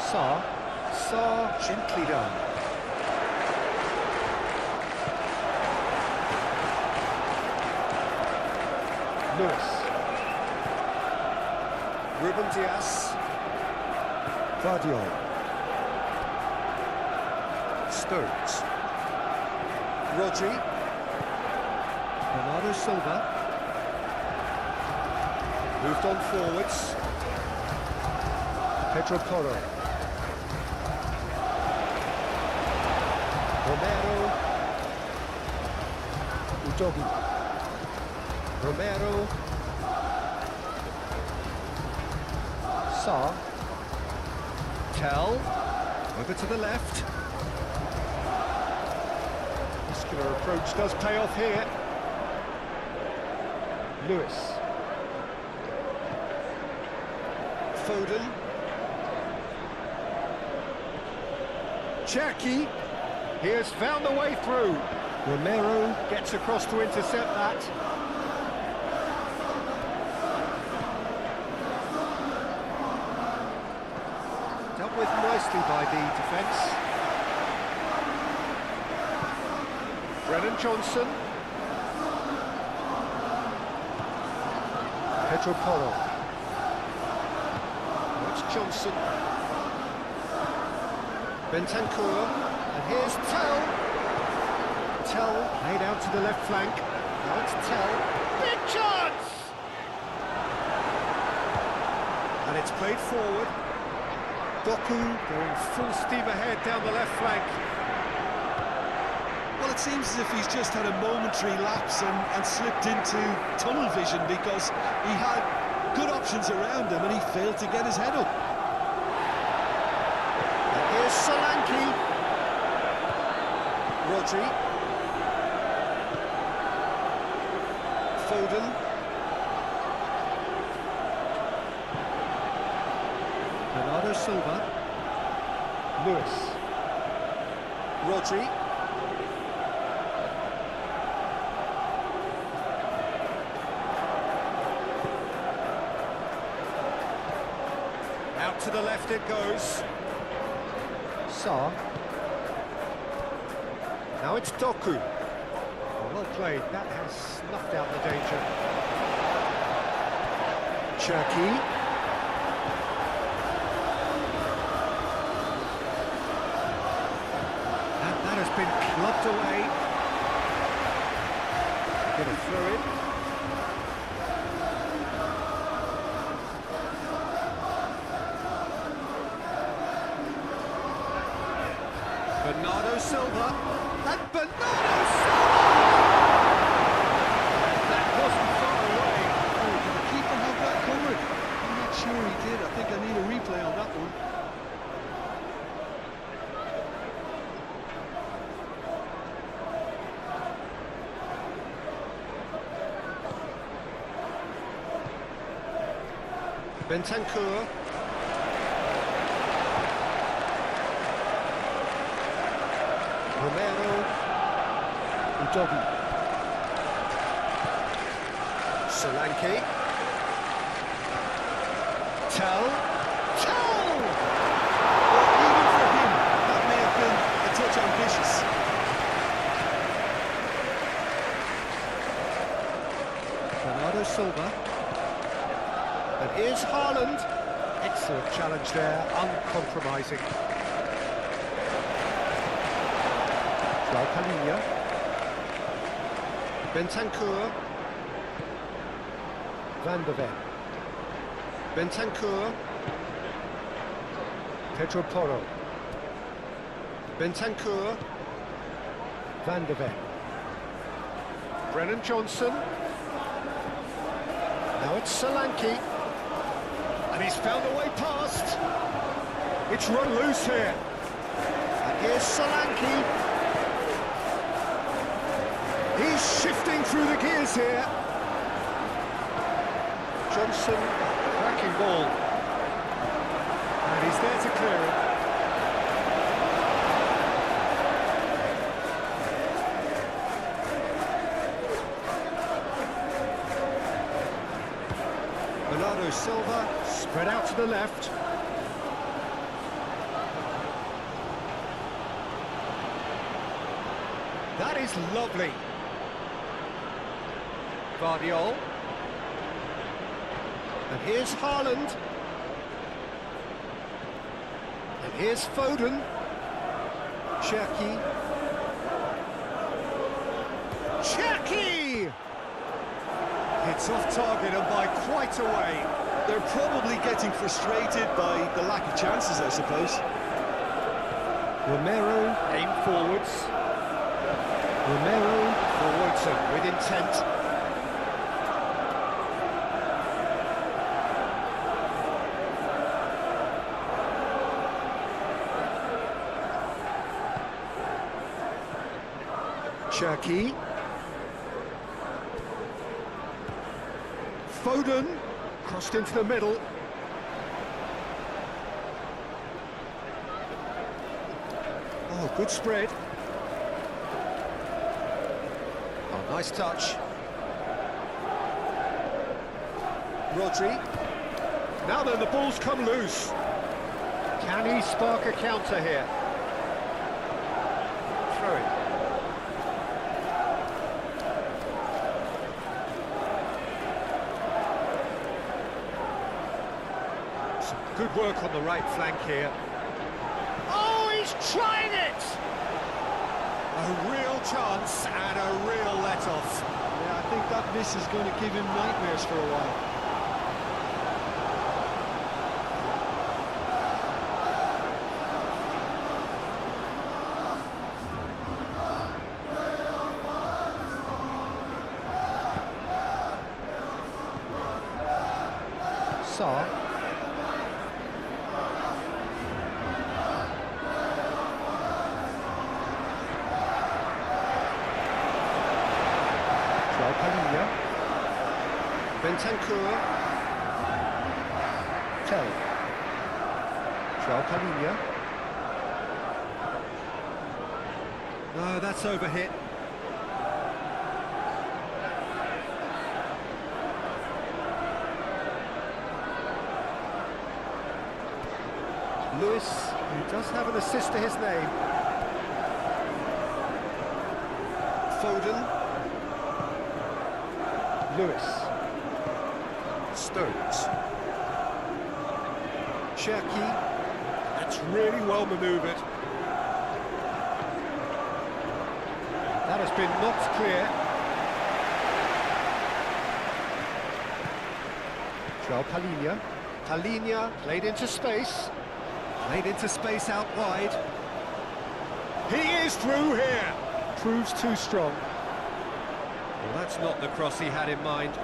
Sarr gently down. Lewis. Ruben Dias. Vardiol. Stones. Rodri. Bernardo Silva. Moved on forwards. Pedro Porro. Romero. Udogi. Romero. Sarr. Tell. Over to the left. muscular approach does pay off here. Lewis. Foden. Cherky. He has found a way through. Romero gets across to intercept that. Dealt with nicely by the defence. Brennan Johnson. Pedro Porro. That's Johnson. Bentancur. And here's Tell. Tell laid out to the left flank. Now it's Tell. Big chance! And it's played forward. Doku going full steam ahead down the left flank. Well, it seems as if he's just had a momentary lapse and slipped into tunnel vision, because he had good options around him and he failed to get his head up. And here's Solanke. Rodri. Foden. Bernardo Silva. Lewis. Rodri. Out to the left it goes. Sarr. Now it's Doku. Well played, that has snuffed out the danger. Cherky. And that has been clubbed away. Gonna throw it. Bernardo Silva. And Bernardo Silva! That wasn't far away. Oh, did the keeper have that covered? I'm not sure he did. I think I need a replay on that one. Bentancur. Romero. Udogi. Solanke. Tell. Tell! Well, even for him, that may have been a touch ambitious. Bernardo Silva. And here's Haaland. Excellent challenge there, uncompromising. João Palhinha. Bentancur. Van de Ven. Bentancur. Pedro Porro. Bentancur. Van de Ven. Brennan Johnson. Now it's Solanke. And he's found a way past. It's run loose here. And here's Solanke. He's shifting through the gears here. Johnson, cracking ball. And he's there to clear it. Bernardo Silva, spread out to the left. That is lovely. Guardiola. And here's Haaland. And here's Foden. Cherky. Cherky! It's off target and by quite a way. They're probably getting frustrated by the lack of chances, I suppose. Romero aim forwards. Romero forwards and with intent. Cherki. Foden, crossed into the middle. Oh, good spread. Oh, nice touch. Rodri. Now then, the ball's come loose. Can he spark a counter here? Throw it. Some good work on the right flank here. Oh, he's trying it! A real chance and a real let-off. Yeah, I think that miss is going to give him nightmares for a while. Saar. Bentancur. Tell. Palhinha. No, that's overhit. Lewis, who does have an assist to his name. Foden. Lewis. Stones. Cherki. That's really well manoeuvred. That has been knocked clear. Palhinha. Palhinha played into space. Played into space out wide. He is through here. Proves too strong. Well, that's not the cross he had in mind.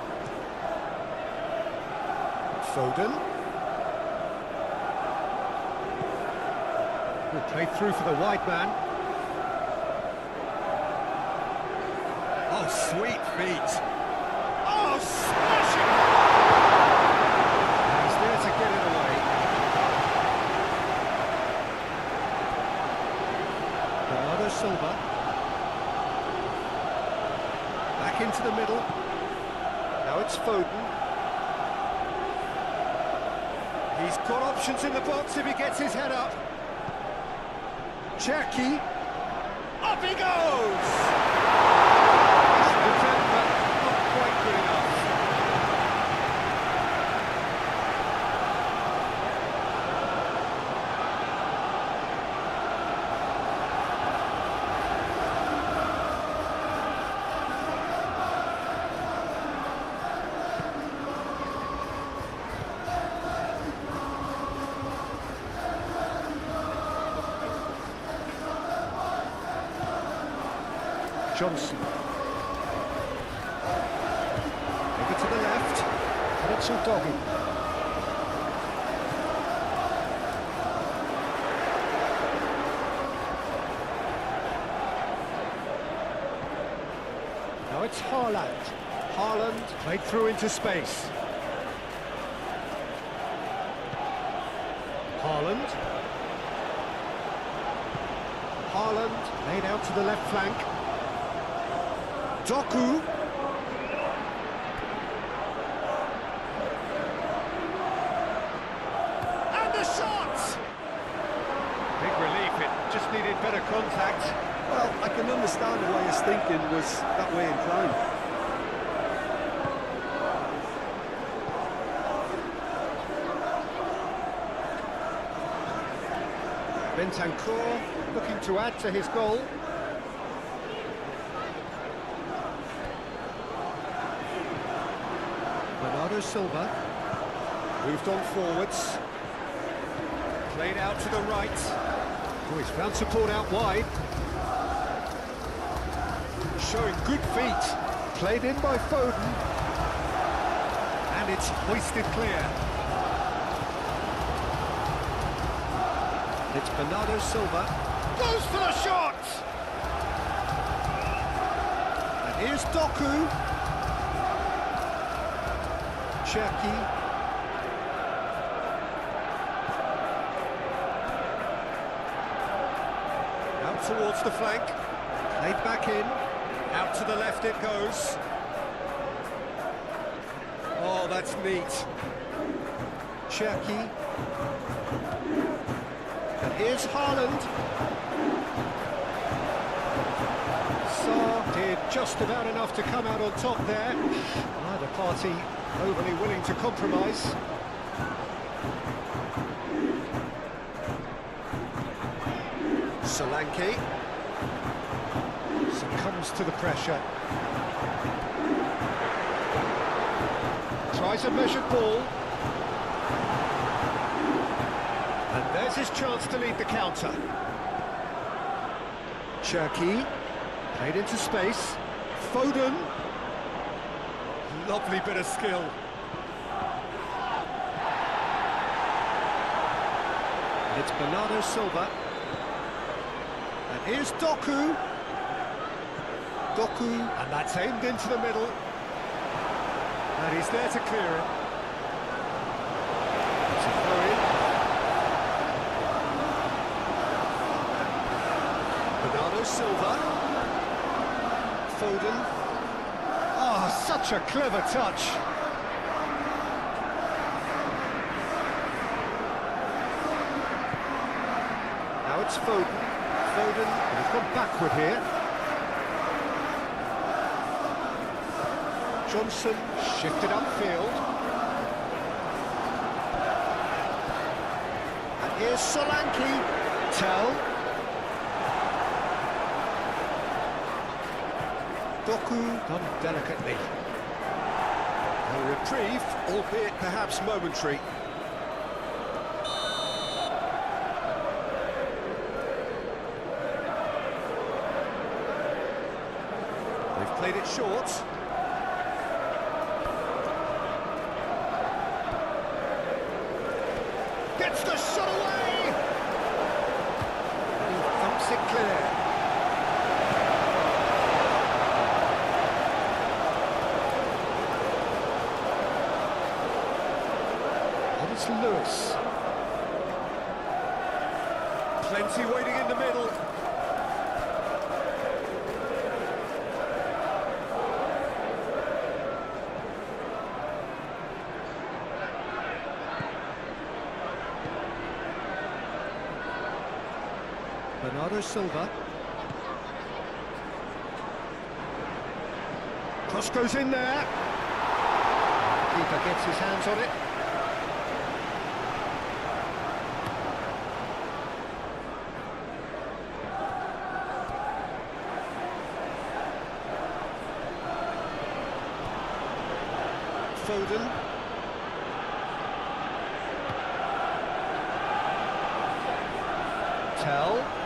Foden. Good play through for the wide man. Oh, sweet feet. Oh, smashing! He's there to get it away. Bernardo Silva. Back into the middle. Now it's Foden. He's got options in the box if he gets his head up. Cherki. Up he goes! Defend, but not quite good enough. Johnson. Over to the left. And it's Udogi. Now it's Haaland. Haaland played through into space. Haaland. Haaland laid out to the left flank. Doku. And the shot! Big relief, it just needed better contact. Well, I can understand why his thinking was that way inclined. Bentancur looking to add to his goal. Bernardo Silva moved on forwards, played out to the right. Oh, he's found support out wide. Showing good feet. Played in by Foden, and it's hoisted clear. It's Bernardo Silva. Goes for the shot! Here's Doku. Cherki. Out towards the flank. Played back in. Out to the left it goes. Oh, that's neat. Cherki. And here's Haaland. Sarr did just about enough to come out on top there. Neither party overly willing to compromise. Solanke succumbs to the pressure. Tries a measured ball. And there's his chance to lead the counter. Cherki, played into space. Foden. Lovely bit of skill. It's Bernardo Silva. And here's Doku. Doku, and that's aimed into the middle. And he's there to clear it. It's a throw-in. Bernardo Silva. Foden. Oh, such a clever touch. Now it's Foden. Foden, he's gone backward here. Johnson shifted upfield. And here's Solanke. Tell. Doku done delicately. A reprieve, albeit perhaps momentary. They've played it short. Gets the shot away! And he thumps it clear. And it's Lewis. Plenty waiting in the middle. Bernardo Silva. Cross goes in there. Keeper gets his hands on it. Foden. Tell.